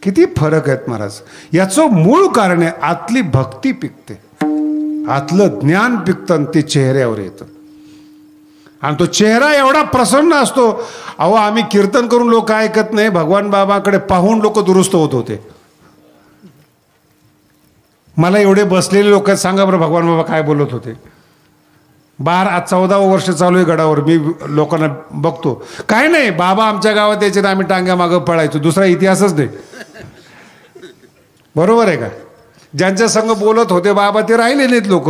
किती फरक आहेत महाराज. याचं मूळ कारण आहे, आतली भक्ती पिकते, आतलं ज्ञान पिकतं, ते चेहऱ्यावर येतं. आणि तो चेहरा एवढा प्रसन्न असतो. अहो, आम्ही कीर्तन करून लोक ऐकत नाही, भगवान बाबाकडे पाहून लोक दुरुस्त होत होते. मला एवढे बसलेले लोक सांगा बरं, भगवान बाबा काय बोलत होते. 14 वर्ष चालू आहे गडावर, मी लोकांना बघतो. काय नाही, बाबा आमच्या गावात यायचे ना, आम्ही टांग्या मागं पळायचो, दुसरा इतिहासच नाही. बरोबर आहे का? ज्यांच्या संग बोलत होते बाबा ते राहिले नाहीत लोक.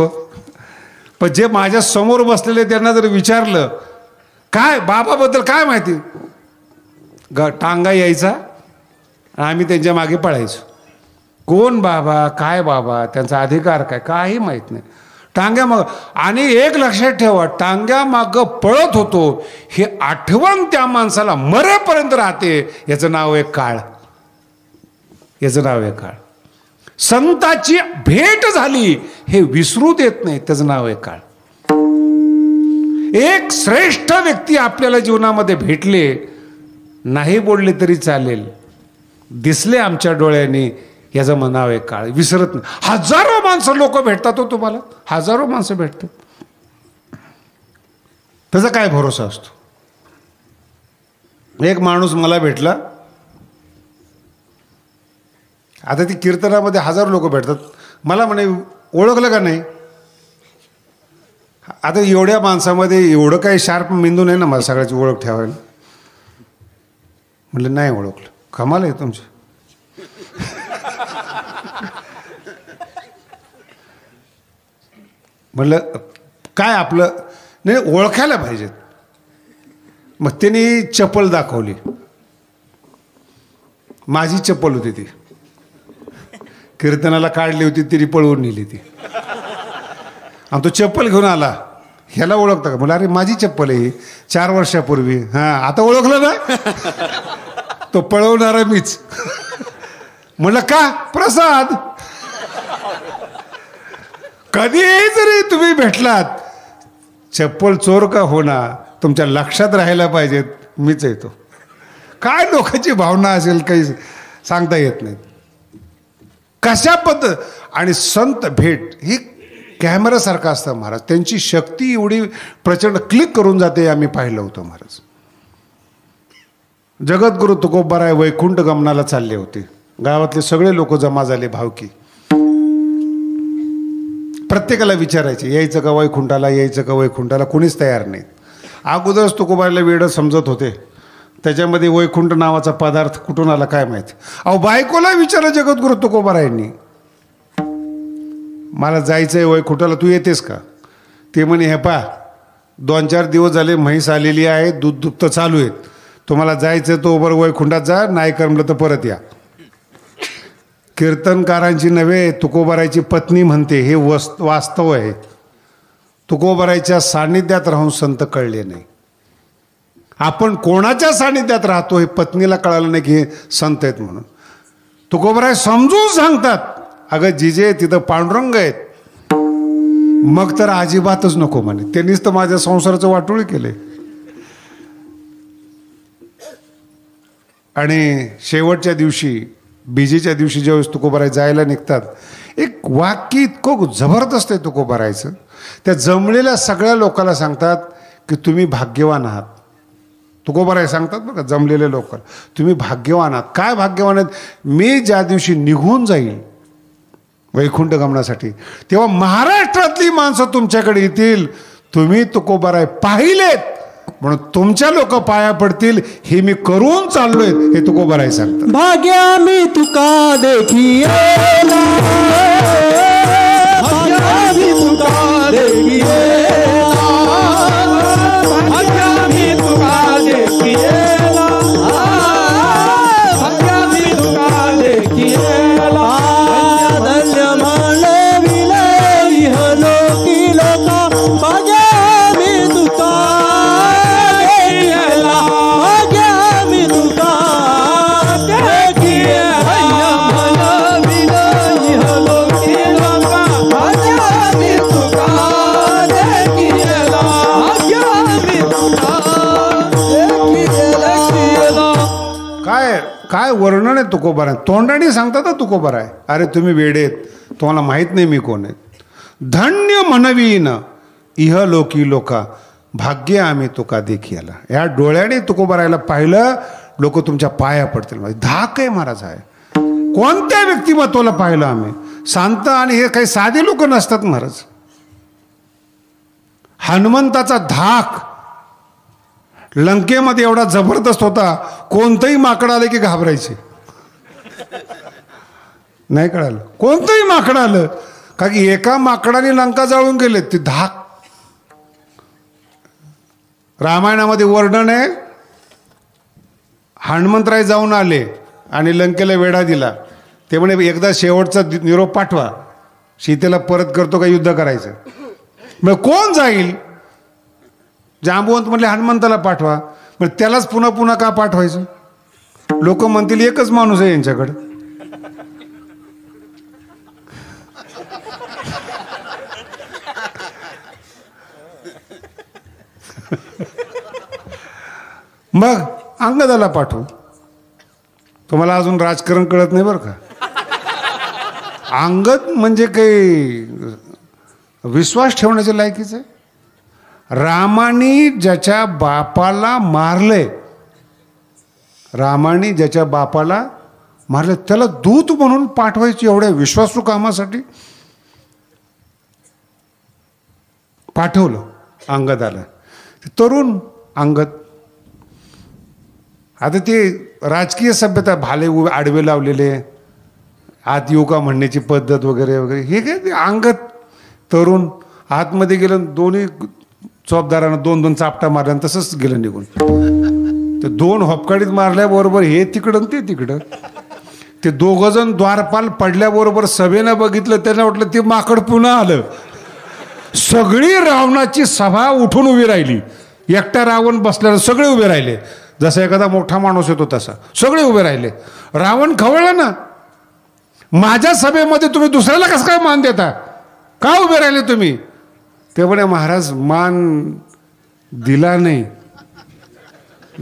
पण जे माझ्या समोर बसलेले त्यांना जर विचारलं काय बाबाबद्दल काय माहिती, टांगा यायचा, आम्ही त्यांच्या मागे पळायचो. कोण बाबा, काय बाबा, त्यांचा अधिकार काय, काही माहीत नाही. टांग्या माग. आणि एक लक्षात ठेवा, टांग्या माग पळत होतो हे आठवण त्या माणसाला मरेपर्यंत राहते. याचं नाव आहे काळ. याचं नाव आहे काळ. संताची भेट झाली हे विसरू देत नाही, त्याचं नाव आहे काळ. एक श्रेष्ठ व्यक्ती आपल्याला जीवनामध्ये भेटले, नाही बोलले तरी चालेल, दिसले आमच्या डोळ्यांनी, याचं नाव आहे काळ. विसरत नाही. हजारो माणसं लोक भेटतात हो तुम्हाला, हजारो माणसं भेटतात. त्याचा काय भरोसा असतो. एक माणूस मला भेटला, आता ती कीर्तनामध्ये हजारो लोक भेटतात, मला म्हणे ओळखलं का नाही. आता एवढ्या माणसामध्ये एवढं काही शार्प मेंदू नाही ना मला सगळ्याची ओळख ठेवायला. म्हटलं नाही ओळखलं. कमाल आहे तुमची. म्हटलं काय आपलं नाही, ओळखायला पाहिजेत. मग त्यांनी चप्पल दाखवली, माझी चप्पल होती ती, कीर्तनाला काढली होती, तिने पळवून नेली ती. आणि तो चप्पल घेऊन आला, ह्याला ओळखता का? मला अरे माझी चप्पल आहे 4 वर्षापूर्वी. हां, आता ओळखलं ना. तो पळवणारा मीच. म्हणलं का? प्रसाद. कधी जरी तुम्ही भेटलात, चप्पल चोर का होणार, तुमच्या लक्षात राहायला पाहिजेत मीच येतो. काय लोकांची भावना असेल काही सांगता येत नाही. कशा पद्धत. आणि संत भेट ही कॅमेरासारखं असतं महाराज. त्यांची शक्ती एवढी प्रचंड क्लिक करून जाते, आम्ही पाहिलं होतं महाराज. जगद्गुरु तुकोबराय वैकुंठ गमनाला चालले होते. गावातले सगळे लोक जमा झाले, भावकी. प्रत्येकाला विचारायचे यायचं का वैकुंठाला, यायचं का वैकुंठाला. कोणीच तयार नाही. अगोदरच तुकोबारायला वेड समजत होते, त्याच्यामध्ये वैकुंठ नावाचा पदार्थ कुठून आला काय माहिती. अहो, बायकोला विचारलं जगद्गुरु तुकोबारायांनी, मला जायचंय वैकुंठाला, तू येतेस का? ते म्हणे हे पा 2-4 दिवस झाले म्हैस आलेली आहे, दूध दुभतं चालू आहेत, तुम्हाला जायचं तो बरं वैकुंठात जा, नाही करमलं तर परत या. कीर्तनकारांची नव्हे, तुकोबारायची पत्नी म्हणते हे वास्तव आहे. तुकोबारायच्या सान्निध्यात राहून संत कळले नाही. आपण कोणाच्या सान्निध्यात राहतो हे पत्नीला कळालं नाही की हे संत आहेत म्हणून. तुकोबराय समजून सांगतात, अगं जिजे तिथं पांडुरंग आहेत. मग तर अजिबातच नको म्हणे, त्यांनीच तर माझ्या संसाराचं वाटोळी केले. आणि शेवटच्या दिवशी बीजेच्या दिवशी ज्यावेळेस तुकोबाराय जायला निघतात, एक वाक्य इतकं जबरदस्त आहे तुकोबारायचं. त्या जमलेल्या सगळ्या लोकांना सांगतात की तुम्ही भाग्यवान आहात. तुकोबाराय सांगतात बघा जमलेले लोक, तुम्ही भाग्यवान आहात. काय भाग्यवान आहेत? मी ज्या दिवशी निघून जाईल वैकुंठ गमनासाठी, तेव्हा महाराष्ट्रातली माणसं तुमच्याकडे येतील. तुम्ही तुकोबाराय पाहिलेत म्हणून तुमच्या लोक पाया पडतील. हे मी करून चाललोय हे तुकोबाराय सांगतात. भाग्या मी तुका देखिएला, भाग्या मी तुका देखिएला, भाग्या मी तुका देखिएला, भाग्या मी तुका देखिएला. धन्य मानविले इहलोकी लोका, भाग्या मी तुका काय वर्णन आहे तुकोबाराय. तोंडाने सांगतात ना तुकोबाराय, अरे तुम्ही वेडेत, तुम्हाला माहीत नाही मी कोण आहे. धन्य म्हणवीन इहलोकी लोका, भाग्य आम्ही तुका देखियाला. या डोळ्याने तुकोबारायला पाहिलं, लोक तुमच्या पाया पडतील. धाक आहे महाराज आहे. कोणत्या व्यक्तिमत्वाला पाहिलं आम्ही? शांत आणि हे काही साधे लोक नसतात महाराज. हनुमंताचा धाक लंकेमध्ये एवढा जबरदस्त होता, कोणतंही माकड आलं की घाबरायचे. नाही कळालं? कोणतंही माकड आलं का की एका माकडाने लंका जाळून गेले. ते धाक रामायणामध्ये वर्णन आहे. हनुमंतराय जाऊन आले आणि लंकेला वेढा दिला. ते म्हणे एकदा शेवटचा निरोप पाठवा, सीतेला परत करतो का युद्ध करायचं. मग कोण जाईल? जांबुवंत म्हणले हनुमंताला पाठवा. मग त्यालाच पुन्हा पुन्हा का पाठवायचं? लोक म्हणतील एकच माणूस आहे यांच्याकडे. मग अंगदाला पाठवू. तुम्हाला अजून राजकारण कळत नाही बरं का. अंगद म्हणजे काही विश्वास ठेवण्याच्या लायकीच आहे. रामाने ज्याच्या बापाला मारले, रामाने ज्याच्या बापाला मारले, त्याला दूत म्हणून पाठवायची एवढ्या विश्वासू कामासाठी पाठवलं अंगदाला. तरुण अंगद. आता ते राजकीय सभ्यता भाले आडवे लावलेले, आत येऊ का म्हणण्याची पद्धत वगैरे वगैरे, हे काय ते अंगद तरुण आतमध्ये गेलं. दोन्ही चौपदारानं दोन दोन चापटा मारल्या, तसंच गेलं निघून. ते दोन हॉपकाडीत मारल्याबरोबर हे तिकडं ते तिकडं. ते दोघं जण द्वारपाल पडल्याबरोबर सभेनं बघितलं, त्यांना वाटलं ते माकड पुन्हा आलं. सगळी रावणाची सभा उठून उभी राहिली. एकटा रावण बसल्यावर सगळे उभे राहिले. जसा एखादा मोठा माणूस येतो तसा सगळे उभे राहिले. रावण खवळला ना, माझ्या सभेमध्ये तुम्ही दुसऱ्याला कसं काय मान देता? का उभे राहिले तुम्ही? ते म्हणे महाराज मान दिला नाही,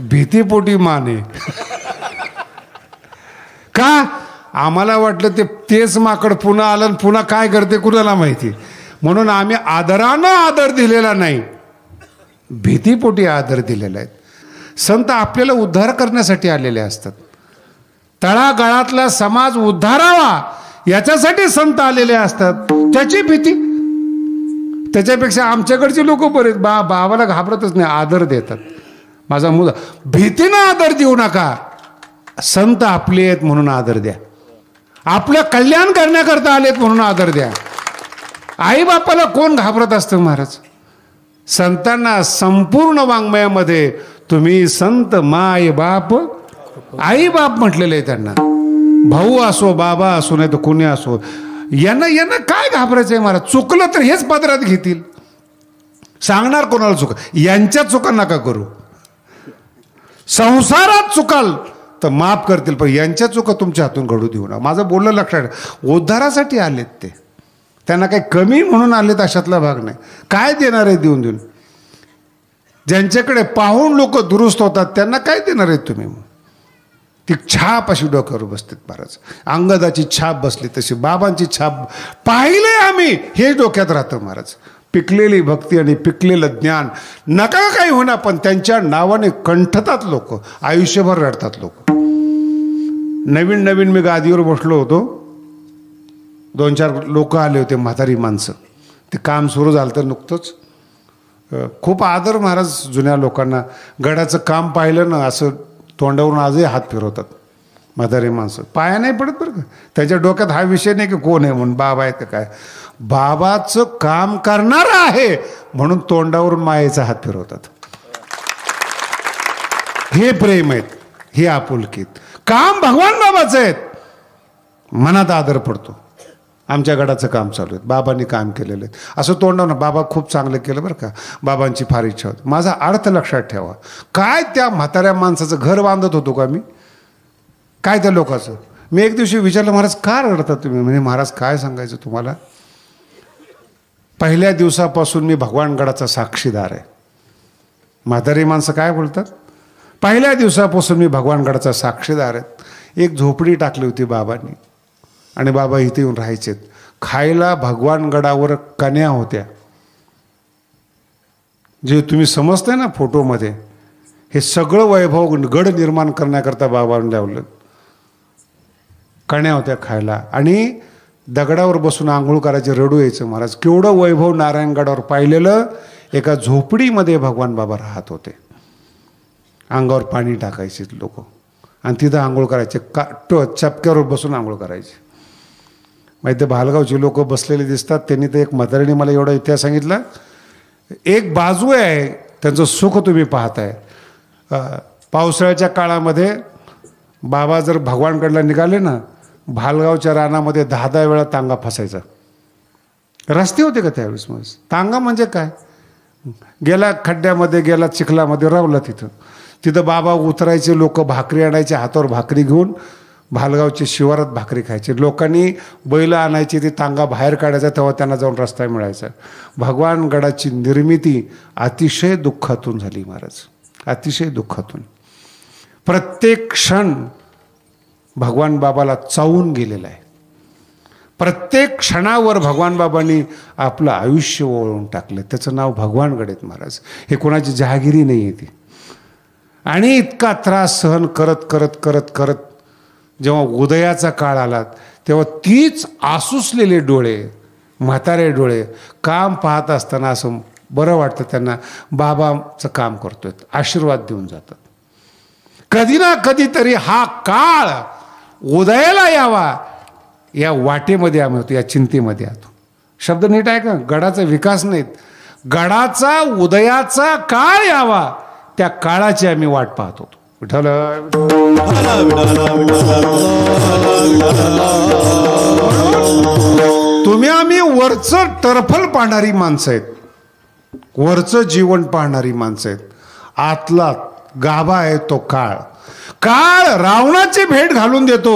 भीतीपोटी मान आहे. का? आम्हाला वाटलं तेच माकड पुन्हा आलं, पुन्हा काय करते कुणाला माहिती. म्हणून आम्ही आदरानं आदर दिलेला नाही, भीतीपोटी आदर दिलेला आहे. संत आपल्याला उद्धार करण्यासाठी आलेले असतात. तळागाळातला समाज उद्धारावा याच्यासाठी संत आलेले असतात. त्याची भीती. त्याच्यापेक्षा आमच्याकडचे लोक बरेच बाबाला घाबरतच नाही, आदर देतात. माझा मुलगा, भीतीनं आदर देऊ नका. संत आपले आहेत म्हणून आदर द्या. आपलं कल्याण करण्याकरता आलेत म्हणून आदर द्या. आई बापाला कोण घाबरत असतं महाराज? संतांना संपूर्ण वाङ्मयामध्ये तुम्ही संत माय बाप आई बाप म्हटलेले आहे त्यांना. भाऊ असो बाबा असो नाही तर कोणी असो, यांना काय घाबरायचं आहे महाराज? चुकलं तर हेच पदरात घेतील. सांगणार कोणाला चुक? यांच्या चुका नका करू. संसारात चुकाल तर माफ करतील, पण यांच्या चुका तुमच्या हातून घडू देऊ नका. माझं बोलणं लक्षात. उद्धारासाठी आलेत ते, त्यांना काही कमी म्हणून आलेत अशातला भाग नाही. काय देणार आहे देऊन देऊन? ज्यांच्याकडे पाहून लोक दुरुस्त होतात त्यांना काय देणार आहेत तुम्ही? ती छाप अशी डोक्यावर बसते महाराज. अंगदाची छाप बसली तशी बाबांची छाप पाहिले आम्ही, हे डोक्यात राहतं महाराज. पिकलेली भक्ती आणि पिकलेलं ज्ञान, नका काही होणार, पण त्यांच्या नावाने कंठतात लोक, आयुष्यभर रडतात लोक. नवीन नवीन मी गादीवर बसलो होतो, 2-4 लोक आले होते, म्हातारी माणसं. ते काम सुरू झालं तर नुकतंच. खूप आदर महाराज जुन्या लोकांना. गडाचं काम पाहिलं ना, असं तोंडावरून आजही हात फिरवतात म्हातारी माणसं. पाया नाही पडत बरं का. त्याच्या डोक्यात हा विषय नाही की कोण आहे म्हणून, बाबा आहेत का काय. बाबाचं काम करणारं आहे म्हणून तोंडावरून मायेचा हात फिरवतात. हे प्रेम आहेत, हे आपुलकीत. काम भगवान बाबाचं आहेत, मनात आदर पडतो. आमच्या गडाचं काम चालू आहे, बाबांनी काम केलेलं आहे असं तोंडावर. बाबा खूप चांगलं केलं बरं का, बाबांची फार इच्छा होती. माझा अर्थ लक्षात ठेवा. काय त्या म्हाताऱ्या माणसाचं घर बांधत होतो का मी, काय त्या लोकांचं. मी एक दिवशी विचारलं, महाराज का रडता तुम्ही. म्हणजे महाराज काय सांगायचं तुम्हाला, पहिल्या दिवसापासून मी भगवान गडाचा साक्षीदार आहे. म्हातारी माणसं काय बोलतात, पहिल्या दिवसापासून मी भगवान गडाचा साक्षीदार आहे. एक झोपडी टाकली होती बाबांनी आणि बाबा इथे येऊन राहायचेत. खायला भगवान गडावर कन्या होत्या, जे तुम्ही समजताय ना फोटोमध्ये. हे सगळं वैभव गड निर्माण करण्याकरता बाबांनी लावलं. कन्या होत्या खायला आणि दगडावर बसून आंघोळ करायचे, रडू यायचं महाराज. केवढं वैभव नारायणगडावर पाहिलेलं. एका झोपडीमध्ये भगवान बाबा राहत होते. अंगावर पाणी टाकायचे लोक आणि तिथं आंघोळ करायचे, चपक्यावर बसून आंघोळ करायचे. माहिती भालगावची लोक बसलेले दिसतात. त्यांनी तर एक म्हातारीने मला एवढा इतिहास सांगितला. एक बाजू आहे त्यांचं सुख तुम्ही पाहताय. पावसाळ्याच्या काळामध्ये बाबा जर भगवानगडला निघाले ना, भालगावच्या रानामध्ये 10-10 वेळा तांगा फसायचा. रस्ते होते का त्यावेळेस. मग तांगा म्हणजे काय, गेला खड्ड्यामध्ये, गेला चिखलामध्ये, रावला तिथं. तिथं बाबा उतरायचे, लोक भाकरी आणायचे, हातावर भाकरी घेऊन भालगावचे शिवारात भाकरी खायचे. लोकांनी बैल आणायची, ती तांगा बाहेर काढायचा, तेव्हा त्यांना जाऊन रस्ता मिळायचा. भगवान गडाची निर्मिती अतिशय दुःखातून झाली महाराज, अतिशय दुःखातून. प्रत्येक क्षण भगवान बाबाला चावून गेलेला आहे. प्रत्येक क्षणावर भगवान बाबांनी आपलं आयुष्य ओळून टाकलं. त्याचं नाव भगवानगड आहेत महाराज. हे कोणाची जहागिरी नाही आहे ती. आणि इतका त्रास सहन करत करत करत करत जेव्हा उदयाचा काळ आला, तेव्हा तीच आसुसलेले डोळे, म्हातारे डोळे, काम पाहत असताना असं बरं वाटतं त्यांना. बाबाचं काम करतोय, आशीर्वाद देऊन जातात. कधी ना कधीतरी हा काळ उदयाला यावा, या वाटेमध्ये आम्ही होतो, या चिंतेमध्ये आहोत. शब्द नीट आहे का. गडाचा विकास नाहीत, गडाचा उदयाचा काळ यावा, त्या काळाची आम्ही वाट पाहत होतो. विठ्ठल तुम्ही आम्ही वरचं टरफल पाहणारी माणसं आहेत, वरचं जीवन पाहणारी माणसं आहेत. आतला गाभा आहे तो काळ. काळ रावणाची भेट घालून देतो,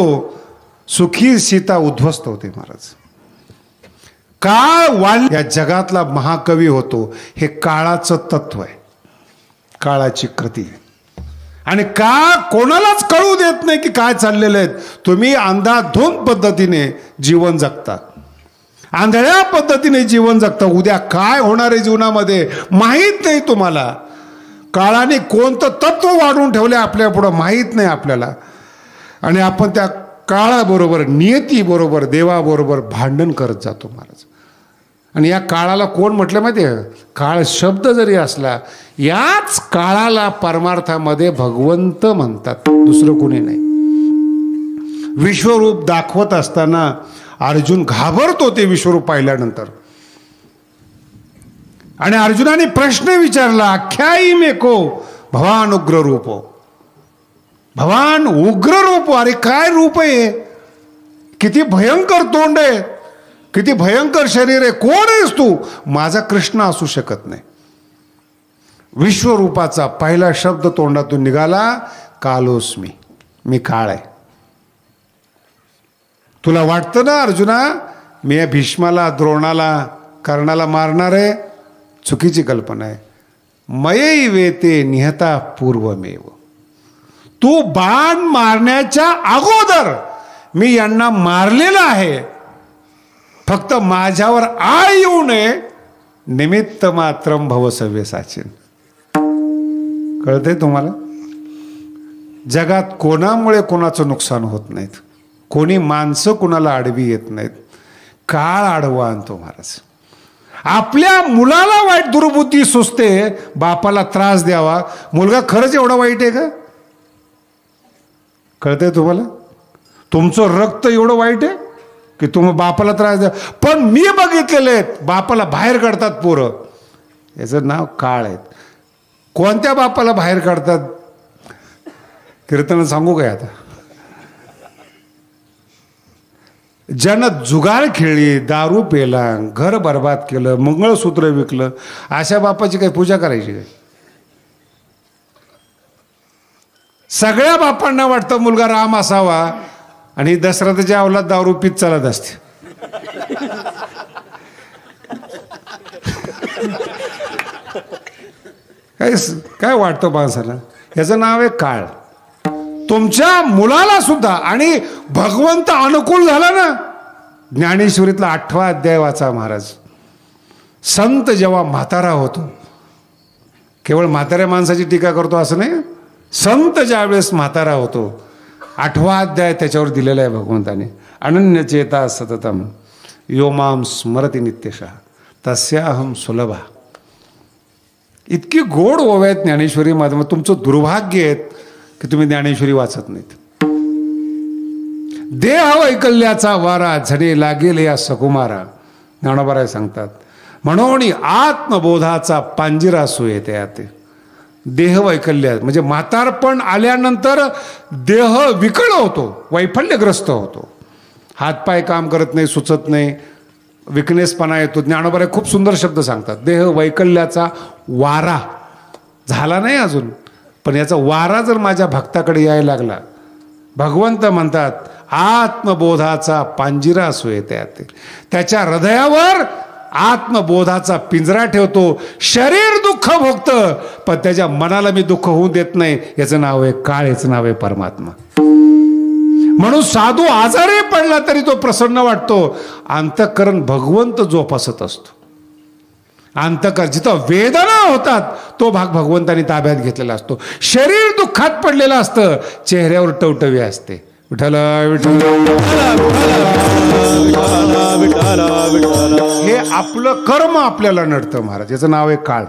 सुखी सीता उद्ध्वस्त होते महाराज. काळ या जगातला महाकवी होतो. हे काळाचं तत्व आहे, काळाची कृती आहे. आणि का कोणालाच कळू देत नाही की काय चाललेलं आहे. तुम्ही अंधाधुंद पद्धतीने जीवन जगता, आंधळ्या पद्धतीने जीवन जगता. उद्या काय होणार आहे जीवनामध्ये माहीत नाही तुम्हाला. काळाने कोणतं तत्व वाढवून ठेवले आपल्या पुढं माहीत नाही आपल्याला. आणि आपण त्या काळाबरोबर, नियतीबरोबर, देवाबरोबर भांडण करत जातो महाराज. आणि या काळाला कोण म्हटलं माहिती आहे. काळ शब्द जरी असला, याच काळाला परमार्थामध्ये भगवंत म्हणतात, दुसरं कोणी नाही. विश्वरूप दाखवत असताना अर्जुन घाबरतो ते विश्वरूप पाहिल्यानंतर. आणि अर्जुनाने प्रश्न विचारला, आख्यायी मेको भवान उग्र रूपो. भवान उग्र रूप. अरे काय रूप आहे, किती भयंकर तोंड आहे, किती भयंकर शरीर आहे. कोण आहेस तू. माझा कृष्ण असू शकत नाही. विश्वरूपाचा पहिला शब्द तोंडातून निघाला, कालोस्मी. मी काळ आहे. तुला वाटतं ना अर्जुना मी या भीष्माला, द्रोणाला, कर्णाला मारणार आहे. चुकीची कल्पना आहे. मयैवेते निहता पूर्वमेव. तू बाण मारण्याच्या अगोदर मी यांना मारलेलं आहे, फक्त माझ्यावर आळ येऊ नये, निमित्त मात्रम भव सव्यसाचीन. कळतंय तुम्हाला? जगात कोणामुळे कोणाचं नुकसान होत नाहीत, कोणी माणसं कोणाला आडवी येत नाहीत, काळ आडवा आणतो महाराज. आपल्या मुलाला वाईट दुर्बुद्धी सुचते, बापाला त्रास द्यावा. मुलगा खरंच एवढा वाईट आहे का? कळतंय तुम्हाला? तुमचं रक्त एवढं वाईट आहे की तुम्ही बापाला त्रास द्या. पण मी बघितलेले आहेत बापाला बाहेर काढतात पोरं, याचं नाव काळ आहे. कोणत्या बापाला बाहेर काढतात? कीर्तन सांगू काय आता? ज्यानं जुगार खेळली, दारू पेला, घर बर्बाद केलं, मंगळसूत्र विकलं, अशा बापाची काही पूजा करायची काय? सगळ्या बापांना वाटतं मुलगा राम असावा आणि दशरथाच्या अवलाद दारू पीत चालत असते. काय वाटतं माणसाला? याचं नाव आहे काळ. तुमच्या मुलाला सुद्धा, आणि भगवंत अनुकूल झाला ना, ज्ञानेश्वरीतला 8वा अध्याय वाचा महाराज. संत जेव्हा म्हातारा होतो, केवळ म्हाताऱ्या माणसाची टीका करतो असं नाही, संत ज्यावेळेस म्हातारा होतो, 8वा अध्याय त्याच्यावर दिलेला आहे भगवंताने. अनन्य चेता सततम यो माम स्मरती नित्यशः तस्याहम सुलभा. इतकी गोड ओव्या आहेत ज्ञानेश्वरी मध्ये. तुमचं दुर्भाग्य आहे की तुम्ही ज्ञानेश्वरी वाचत नाहीत. देह वैकल्याचा वारा झडे लागेल या सकुमारा, ज्ञानोबाराय सांगतात. म्हणून आत्मबोधाचा पांजिरा सुयेते आते. देह वैकल्य म्हणजे म्हातारपण आल्यानंतर देह विकळ होतो, वैफल्यग्रस्त होतो, हातपाय काम करत नाही, सुचत नाही, विकनेसपणा येतो. ज्ञानोबाराय खूप सुंदर शब्द सांगतात. देह वैकल्याचा वारा झाला नाही अजून, पण याचा वारा जर माझ्या भक्ताकडे यायला लागला, भगवंत म्हणतात आत्मबोधाचा पांजिरा सोयते. त्याच्या हृदयावर आत्मबोधाचा पिंजरा ठेवतो. शरीर दुःख भोगतं पण त्याच्या मनाला मी दुःख होऊ देत नाही. याचं नाव आहे काळ, याचं नाव आहे परमात्मा. म्हणून साधू आजारी पडला तरी तो प्रसन्न वाटतो. अंतःकरण भगवंत जोपासत असतो. अंतःकरण जिथं वेदना होतात तो भाग भगवंतानी ताब्यात घेतलेला असतो. शरीर दुःखात पडलेलं असतं, चेहऱ्यावर टवटवी असते. विठ्ठल विठ्ठल. हे आपलं कर्म आपल्याला नडतं महाराज. याचं नाव आहे काळ.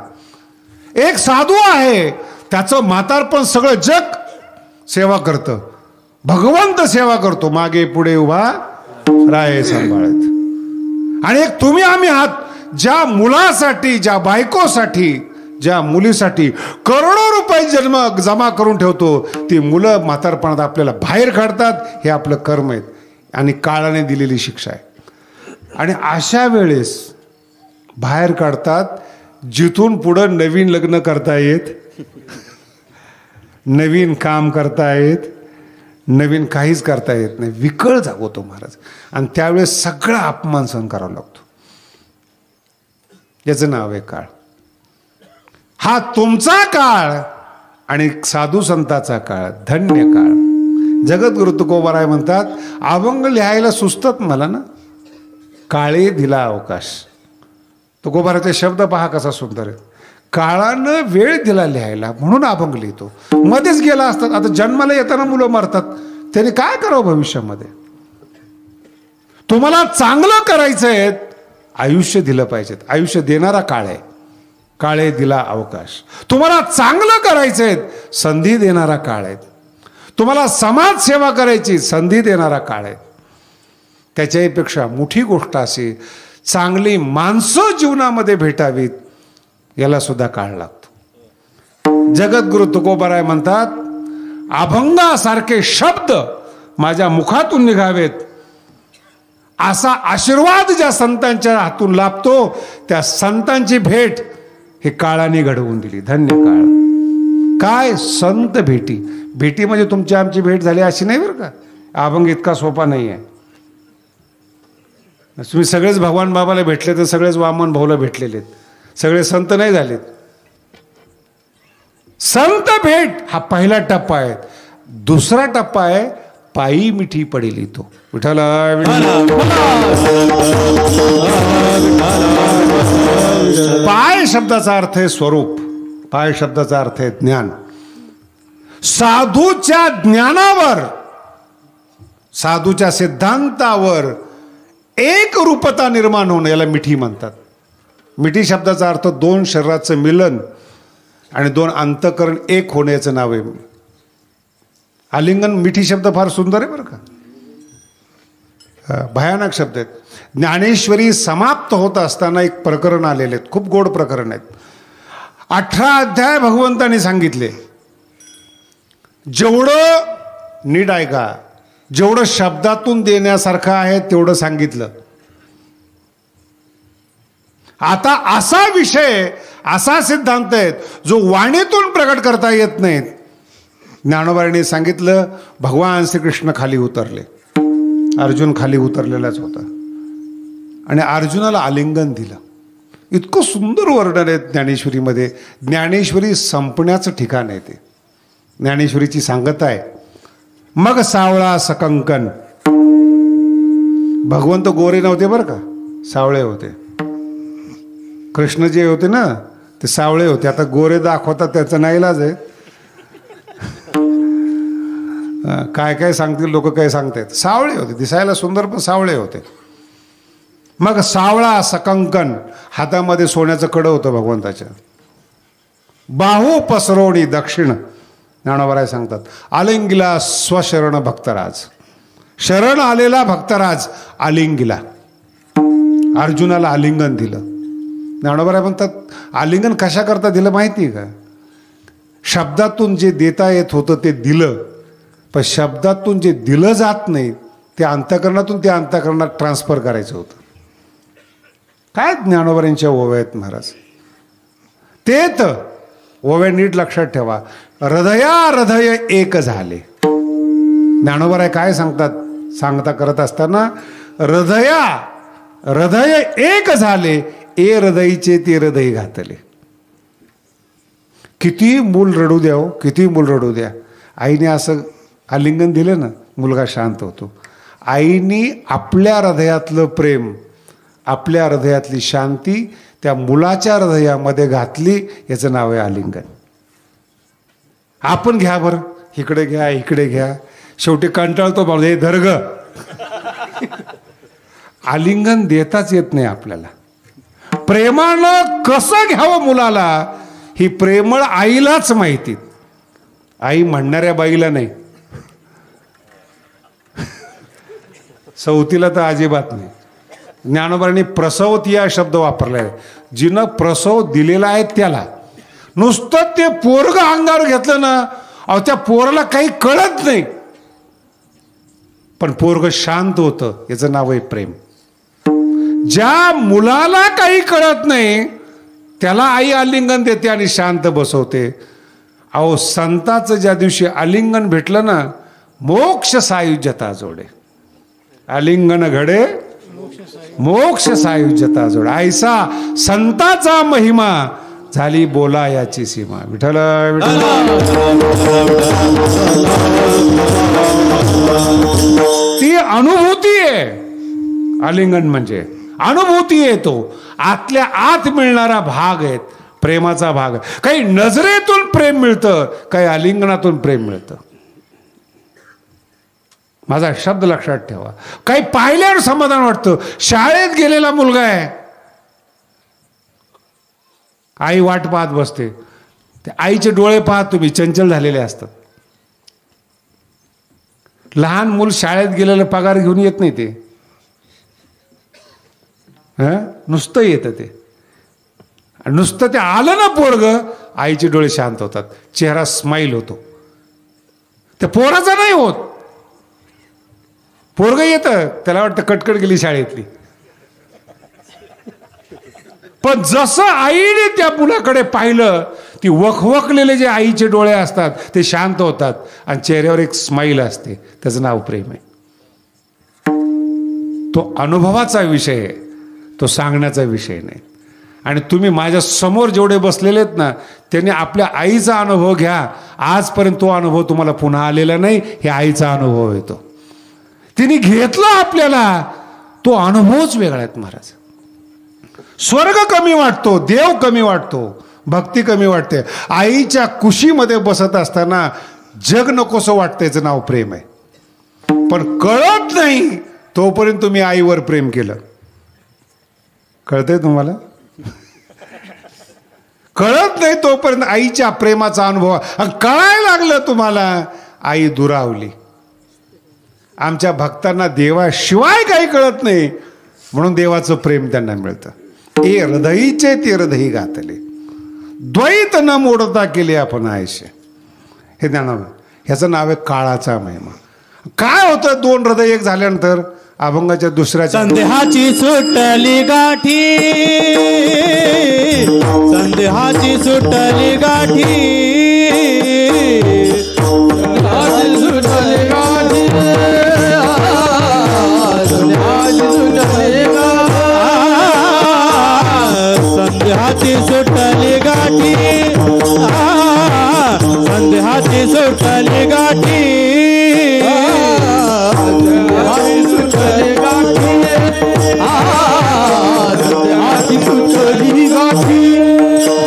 एक साधू आहे, त्याचं म्हातारपण सगळं जग सेवा करतं, भगवंत सेवा करतो, मागे पुढे उभा राय सांभाळत. आणि एक तुम्ही आम्ही आहात, ज्या मुलासाठी, ज्या बायकोसाठी, ज्या मुलीसाठी करोडो रुपये जमा करून ठेवतो, ती मुलं म्हातारपणात आपल्याला बाहेर काढतात. हे आपलं कर्म आहे आणि काळाने दिलेली शिक्षा आहे. आणि अशा वेळेस बाहेर काढतात, जिथून पुढं नवीन लग्न करता येत, नवीन काम करता येत, नवीन काहीच करता येत नाही. विकळ जागवतो महाराज. आणि त्यावेळेस सगळा अपमान सहन करावा लागतो. याचं नाव आहे काळ. हा तुमचा काळ आणि साधू संताचा काळ, धन्य काळ. जगद्गुरु तुकोबाराय म्हणतात, अभंग लिहायला सुचतात मला ना, काळे दिला अवकाश. तुकोबाराचे शब्द पहा कसा सुंदर आहे. काळानं वेळ दिला लिहायला म्हणून अभंग लिहितो. मध्येच गेला असतात. आता जन्माला येताना मुलं मरतात, त्याने काय करावं भविष्यामध्ये? तुम्हाला चांगलं करायचं आहे, आयुष्य दिलं पाहिजे. आयुष्य देणारा काळ आहे. काळे दिला अवकाश. तुम्हाला चांगलं करायचं आहे, संधी देणारा काळ आहे. तुम्हाला समाज सेवा करायची, संधी देणारा काळ आहे. त्याच्यापेक्षा मोठी गोष्ट अशी, चांगली माणसं जीवनामध्ये भेटावीत, याला सुद्धा काळ लागतो. जगद्गुरु तुकोबाराय म्हणतात, अभंगासारखे शब्द माझ्या मुखातून निघावेत, असा आशीर्वाद ज्या संतांच्या हातून लाभतो, त्या संतांची भेट हे काळाने घडवून दिली. धन्य काळ. काय संत भेटी. भेटी म्हणजे तुमची आमची भेट झाली अशी नाही बरं का. अभंग इतका सोपा नाही आहे. तुम्ही सगळेच भगवान बाबाला भेटले तर सगळेच वामन भाऊला भेटलेले आहेत, सगळे संत नाही झालेत. संत भेट हा पहिला टप्पा आहे. दुसरा टप्पा आहे पायी मिठी पडेली तो. विठ्ठल पाय शब्दाचा अर्थ आहे स्वरूप, पाय शब्दाचा अर्थ आहे ज्ञान. साधूच्या ज्ञानावर, साधूच्या सिद्धांतावर एक रूपता निर्माण होणं याला मिठी म्हणतात. मिठी शब्दाचा अर्थ दोन शरीराचं मिलन आणि दोन अंतःकरण एक होण्याचं नाव आहे. आलिंगन मिठी शब्द फार सुंदर आहे बरं का, भयानक शब्द आहेत. ज्ञानेश्वरी समाप्त होत असताना एक प्रकरण आलेले आहेत, खूप गोड प्रकरण आहेत. 18 अध्याय भगवंतांनी सांगितले. जेवढं नीट ऐका, जेवढं शब्दातून देण्यासारखं आहे तेवढं सांगितलं. आता असा विषय, असा सिद्धांत आहेत जो वाणीतून प्रकट करता येत नाहीत. ज्ञानोबांनी सांगितलं भगवान श्रीकृष्ण खाली उतरले, अर्जुन खाली उतरलेलाच होता आणि अर्जुनाला आलिंगन दिलं. इतकं सुंदर वर्णन आहे ज्ञानेश्वरीमध्ये. ज्ञानेश्वरी संपण्याचं ठिकाण आहे ते, ज्ञानेश्वरीची सांगता आहे. मग सावळा सकंकन. भगवंत गोरे नव्हते बरं का, सावळे होते. कृष्ण जे होते ना ते सावळे होते. आता गोरे दाखवतात त्याचा नाईलाज आहे. काय काय सांगतील लोक, काय सांगतायत. सावळे होते, दिसायला सुंदर पण सावळे होते. मग सावळा सकंकन, हातामध्ये सोन्याचं कडं होतं भगवंताच्या. बाहू पसरवणी दक्षिण, ज्ञानोबराय सांगतात. आलिंगिला स्वशरण भक्तराज, शरण आलेला भक्तराज आलिंगिला. अर्जुनाला आलिंगन दिलं. ज्ञानोबराय म्हणतात आलिंगन कशा करता दिलं माहिती का? शब्दातून जे देता येत होतं ते दिलं, पण शब्दातून जे दिलं जात नाही ते अंतःकरणातून त्या अंतःकरणात ट्रान्सफर करायचं होतं. काय ज्ञानोबरांच्या ओव्या आहेत महाराज. ते तर ओव्या नीट लक्षात ठेवा. हृदया हृदय एक झाले. ज्ञानोबराय काय सांगता करत असताना हृदया हृदय एक झाले, ए हृदयीचे ते हृदय घातले. किती मूल रडू द्या हो, किती मूल रडू द्या. आईने असं आलिंगन दिलं ना, मुलगा शांत होतो. आईने आपल्या हृदयातलं प्रेम, आपल्या हृदयातली शांती त्या मुलाच्या हृदयामध्ये घातली, याचं नाव आहे आलिंगन. आपण घ्या बरं, इकडे घ्या, इकडे घ्या, शेवटी कंटाळतो बाबा हे धर्ग. आलिंगन देताच येत नाही आपल्याला. प्रेमानं कसं घ्यावं मुलाला ही प्रेमळ आईलाच माहिती, आई म्हणणाऱ्या बाईला नाही. सवतीला तर अजिबात नाही. ज्ञानोबांनी प्रसवती या शब्द वापरलाय. जिनं प्रसव दिलेला आहे त्याला. नुसतं ते पोरग अंगावर घेतलं ना, अहो त्या पोराला काही कळत नाही, पण पोरग शांत होतं, याचं नाव आहे प्रेम. ज्या मुलाला काही कळत नाही त्याला आई आलिंगन देते आणि शांत बसवते. अहो संताचं ज्या दिवशी आलिंगन भेटलं ना, मोक्ष सायुज्यता जोडे. आलिंगन घडे मोक्ष सायुज्यता जोडे. ऐसा संताचा महिमा, झाली बोला याची सीमा. विठ्ठल ती अनुभूती आहे. आलिंगन म्हणजे अनुभूती आहे, तो आतल्या आत मिळणारा भाग आहे, प्रेमाचा भाग. काही नजरेतून प्रेम मिळतं, काही आलिंगनातून प्रेम मिळतं. माझा शब्द लक्षात ठेवा. काही पाहिल्यावर समाधान वाटतं. शाळेत गेलेला मुलगा आहे, आई वाट पाहत बसते. ते आईचे डोळे पाहत तुम्ही चंचल झालेले असतात. लहान मूल शाळेत गेलेलं पगार घेऊन येत नाही, ते नुसतं येतं. ते नुसतं ते आलं ना पोरग, आईचे डोळे शांत होतात, चेहरा स्माईल होतो. त्या पोराचा नाही होत. पोरग येतं, त्याला वाटतं कटकट गेली शाळेतली. पण जसं आईने त्या मुलाकडे पाहिलं, ती वखवकलेले जे आईचे डोळे असतात ते शांत होतात आणि चेहऱ्यावर एक स्माईल असते. त्याचं नाव प्रेम आहे. तो अनुभवाचा विषय आहे, तो सांगण्याचा विषय नाही. आणि तुम्ही माझ्या समोर जेवढे बसलेले आहेत ना, त्यांनी आपल्या आईचा अनुभव घ्या. आजपर्यंत तो अनुभव तुम्हाला पुन्हा आलेला नाही. हे आईचा अनुभव येतो. तिने घेतला आपल्याला, तो अनुभवच वेगळा आहेत महाराज. स्वर्ग कमी वाटतो, देव कमी वाटतो, भक्ती कमी वाटते. आईच्या कुशीमध्ये बसत असताना जग नकोसं वाटतं, नाव प्रेम आहे. पण कळत नाही तोपर्यंत तुम्ही आईवर प्रेम केलं. कळतंय तुम्हाला? कळत नाही तोपर्यंत आईच्या प्रेमाचा अनुभव. कळायला लागलं तुम्हाला, आई दुरावली. आमच्या भक्तांना देवाशिवाय काही कळत नाही, म्हणून देवाचं प्रेम त्यांना मिळतं. ए हृदयीचे ते हृदयी घातले, द्वैत न मोडता केले आपण आयशे. हे ज्ञान, ह्याचं नाव आहे काळाचा महिमा. काय होतं दोन हृदय एक झाल्यानंतर? अभंगाच्या दुसऱ्या संदेहाची सुटली गाठी, संदेहाची सुटली गाठी, संदेहाची सुटली गाठी, संदेहाची सुटली गाठी, संदेहाची सुटली गाठी,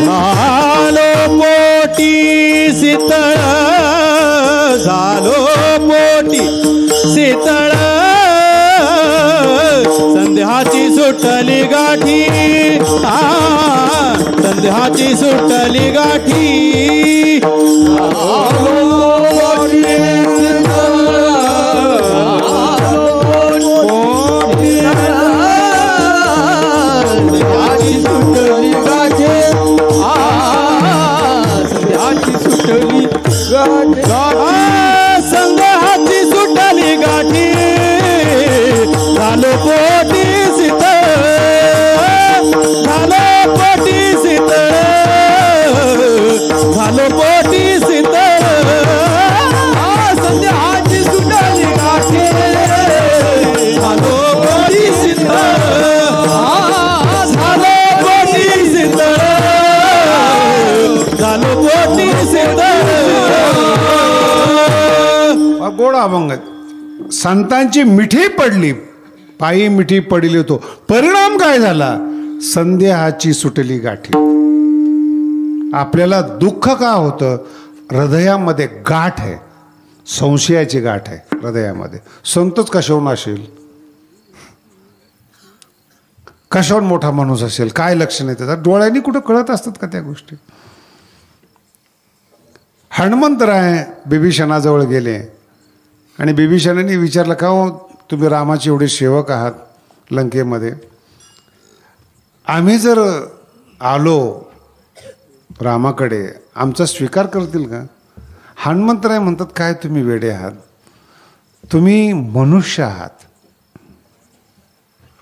झालो पोटी शीतळ, झालो पोटी शीतळ, संध्याची सुटली गाठी, संध्याची सुटली गाठी, संध्याची सुटली गाठी, झालो पोटी शीतळ, झालो पोटी शीतळ, झालो पोटी शीतळ, संध्याची सुटली गाठी, झालो पोटी शीतळ, झालो पोटी शीतळ, झालो पोटी शीतळ. गोड अभंग. संतांची मिठी पडली, पायी मिठी पडली तो परिणाम काय झाला? संदेहाची सुटली गाठी. आपल्याला दुःख का होतं? हृदयामध्ये गाठ आहे, संशयाची गाठ आहे हृदयामध्ये. संतच कशाहून असेल, कशाहून मोठा माणूस असेल, काय लक्षण आहे त्याचा? डोळ्यांनी कुठं कळत असतात का त्या गोष्टी? हनुमंतराय बिभीषणाजवळ गेले आणि बिभीषणाने विचारलं, का हो तुम्ही रामाचे एवढे सेवक आहात लंकेमध्ये, आम्ही जर आलो रामाकडे आमचा स्वीकार करतील का? हनुमंतराय म्हणतात, काय तुम्ही वेडे आहात, तुम्ही मनुष्य आहात,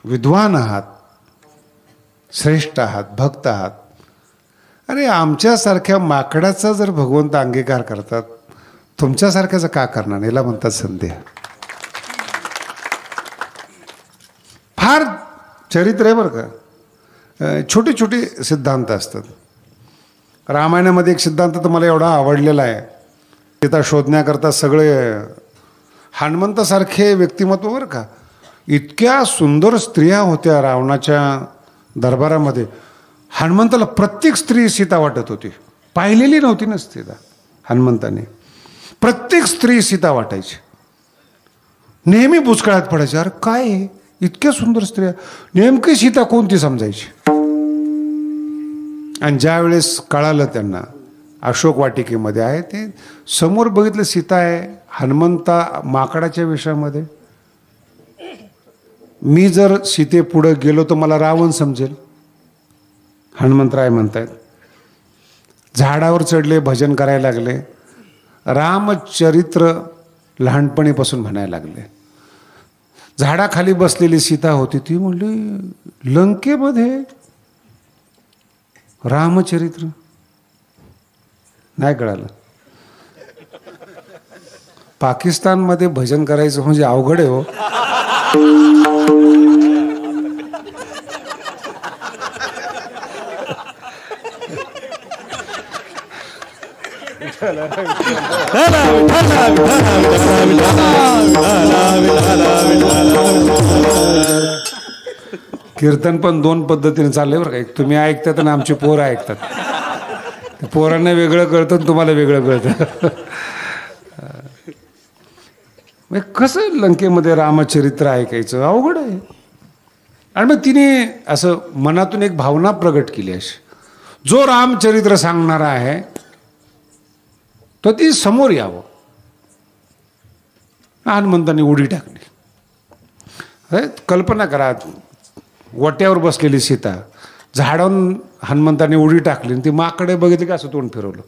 विद्वान आहात, श्रेष्ठ आहात, भक्त आहात. अरे आमच्यासारख्या माकडाचा जर भगवंत अंगीकार करतात, तुमच्यासारख्याचं का करणार? याला म्हणतात संदेह. फार चरित्र आहे बरं का. छोटे छोटे सिद्धांत असतात. रामायणामध्ये एक सिद्धांत तर मला एवढा आवडलेला आहे, सीता शोधण्याकरता सगळे हनुमंतासारखे व्यक्तिमत्व बरं का, इतक्या सुंदर स्त्रिया होत्या रावणाच्या दरबारामध्ये. हनुमंताला प्रत्येक स्त्री सीता वाटत होती, पाहिलेली नव्हती ना सीता. हनुमंताने प्रत्येक स्त्री सीता वाटायची. नेहमी बुचकळ्यात पडायची, अरे काय इतक्या सुंदर स्त्रिया, नेमकी सीता कोणती समजायची. आणि ज्या वेळेस कळालं त्यांना अशोक वाटिकेमध्ये आहे, ते समोर बघितलं सीता आहे, हनुमंता माकडाच्या वेशामध्ये. मी जर सीते पुढे गेलो तर मला रावण समजेल. हनुमंतराय म्हणतायत. झाडावर चढले, भजन करायला लागले, रामचरित्र लहानपणीपासून म्हणायला लागले. झाडाखाली बसलेली सीता होती, ती म्हणली लंकेमध्ये रामचरित्र नाही कळालं. पाकिस्तानमध्ये भजन करायचं म्हणजे अवघड आहे हो. कीर्तन पण दोन पद्धतीने चाललंय बरं का. एक तुम्ही ऐकतात आणि आमची पोरं ऐकतात. पोरांना वेगळं कळतं आणि तुम्हाला वेगळं कळतं. कसं लंकेमध्ये रामचरित्र ऐकायचं अवघड आहे. आणि मग तिने असं मनातून एक भावना प्रगट केली अशी, जो रामचरित्र सांगणारा आहे तो ती समोर यावं. हनुमंतांनी उडी टाकली. कल्पना करा, वट्यावर बसलेली सीता, झाडावरून हनुमंतांनी उडी टाकली आणि ती माकडे बघितली का असं तोंड फिरवलं.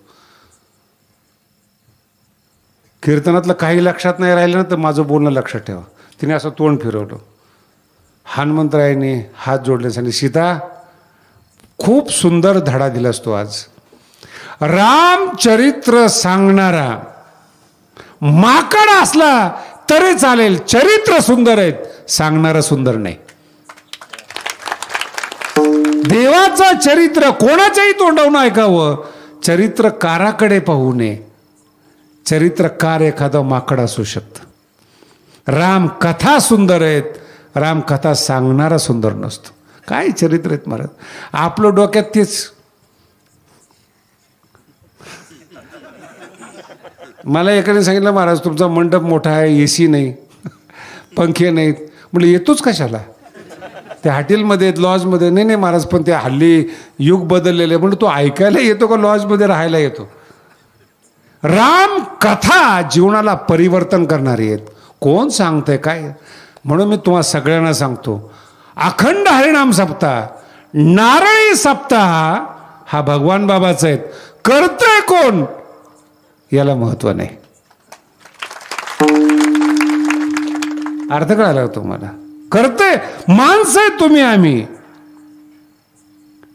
कीर्तनातलं काही लक्षात नाही राहिलं ना तर माझं बोलणं लक्षात ठेवा. तिने असं तोंड फिरवलं. हनुमंतरायांनी हात जोडले आणि सीता, खूप सुंदर धडा दिलास तो आज. रामचरित्र सांगणारा माकड असला तरी चालेल, चरित्र सुंदर आहेत, सांगणारा सुंदर नाही. देवाचं चरित्र कोणाच्याही तोंडावून ऐकावं, चरित्रकाराकडे पाहू नये. चरित्रकार एखादा माकड असू शकतं. राम कथा सुंदर आहेत, राम कथा सांगणारा सुंदर नसतो. काय चरित्र आहेत महाराज, आपलं डोक्यात तेच. मला एकाने सांगितलं, महाराज तुमचा मंडप मोठा आहे, AC नाही, पंखे नाहीत. म्हणजे येतोच कशाला, त्या हॉटेलमध्ये लॉजमध्ये. नाही नाही महाराज, पण ते हल्ली युग बदललेले, म्हणजे तो ऐकायला येतो का लॉजमध्ये राहायला येतो. राम कथा जीवनाला परिवर्तन करणारी आहेत. कोण सांगतंय काय. म्हणून मी तुम्हाला सगळ्यांना सांगतो, अखंड हरिनाम सप्ताह, नारळी सप्ताह हा भगवान बाबाचा आहेत. करतोय कोण याला महत्व नाही. अर्थ कळाला तुम्हाला. करतोय माणसं आहे तुम्ही आम्ही,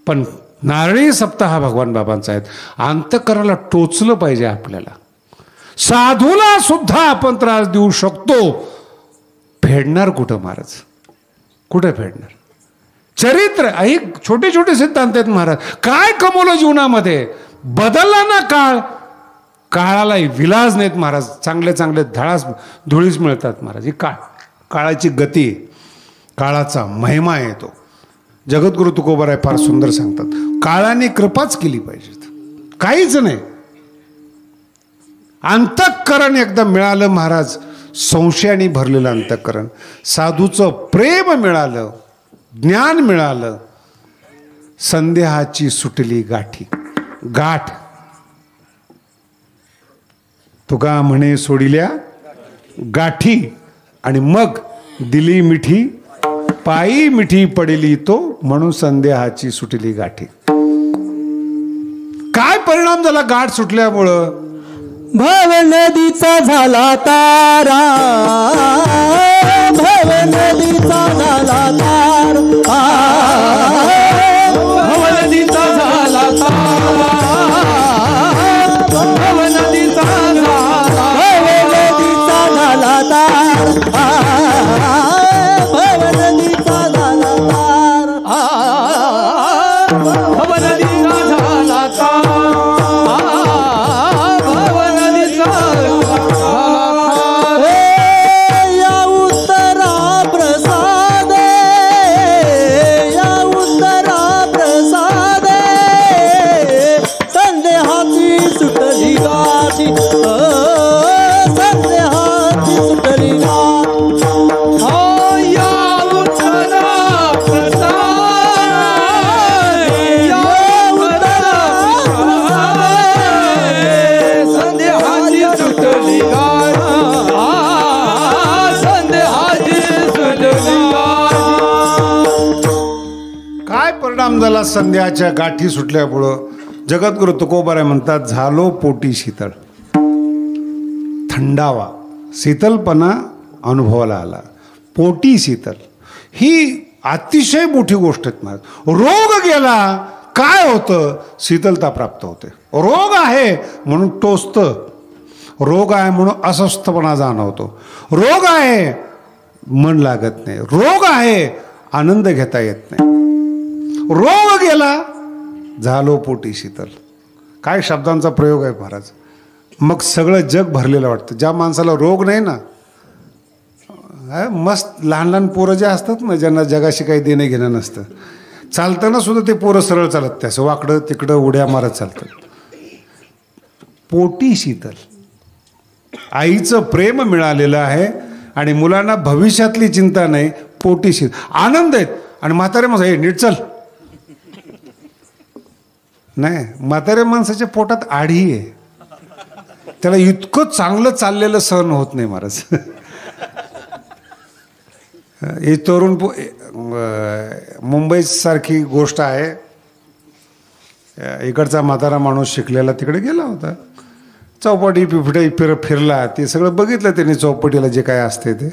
पण नारळी सप्ताह हा भगवान बाबांचा आहेत. अंतःकरणाला टोचलं पाहिजे आपल्याला. साधूला सुद्धा आपण त्रास देऊ शकतो. फेडणार कुठं महाराज, कुठे फेडणार. चरित्र एक छोटे छोटे सिद्धांत आहेत महाराज. काय कमवलं जीवनामध्ये, बदलला ना काळ, काळाला विलाज नाहीत महाराज. चांगले चांगले धुळीस मिळतात महाराज. ही काळाची गती, काळाचा महिमा आहे तो. जगद्गुरु तुकोबाराय फार सुंदर सांगतात, काळाने कृपाच केली पाहिजे, काहीच नाही. अंतःकरण एकदा मिळालं महाराज, संशयाने भरलेलं अंतःकरण, साधूचं प्रेम मिळालं, ज्ञान मिळालं, संदेहाची सुटली गाठ. तुका म्हणे सोडिल्या गाठी, आणि मग दिली मिठी, पायी मिठी पडली तो, म्हणून संदेहाची सुटली गाठी. काय परिणाम झाला गाठ सुटल्यामुळं. भव नदीचा झाला तारा, भव नदीचा झाला तार, भव नदीचा झाला तारा, भव नदीचा झाला तार, भव नदीचा झाला तार, भव नदीचा झाला तार. झाला संध्याच्या गाठी सुटल्यामुळं. जगद्गुरु तुकोबाराय म्हणतात, झालो पोटी शीतळ. थंडावा, शीतलपणा अनुभवाला आला. पोटी शीतल ही अतिशय मोठी गोष्ट आहे. रोग गेला काय होतं, शीतलता प्राप्त होते. रोग आहे म्हणून टोचतं, रोग आहे म्हणून अस्वस्थपणा जाणवतो, रोग आहे मन लागत नाही, रोग आहे आनंद घेता येत नाही. रोग गेला झालो पोटी शीतल. काय शब्दांचा प्रयोग आहे महाराज. मग सगळं जग भरलेलं वाटतं. ज्या माणसाला रोग नाही ना, मस्त लहान लहान पोरं जे असतात ना, ज्यांना जगाशी काही देणं घेणं नसतं, चालताना सुद्धा ते पोरं सरळ चालत ते असं वाकडं तिकडं उड्या मारत चालतात. पोटी शीतल, आईचं प्रेम मिळालेलं आहे आणि मुलांना भविष्यातली चिंता नाही, पोटी शीतल, आनंद आहेत. आणि म्हातारे माणसं हे नीट चल नाही, म्हातारे माणसाच्या पोटात आढी आहे, त्याला इतकं चांगलं चाललेलं सहन होत नाही महाराज. ही तरुण मुंबईसारखी गोष्ट आहे. इकडचा म्हातारा माणूस शिकलेला तिकडे गेला होता, चौपाटी पिफटे फिरला, ते सगळं बघितलं त्यांनी चौपाटीला जे काय असते ते.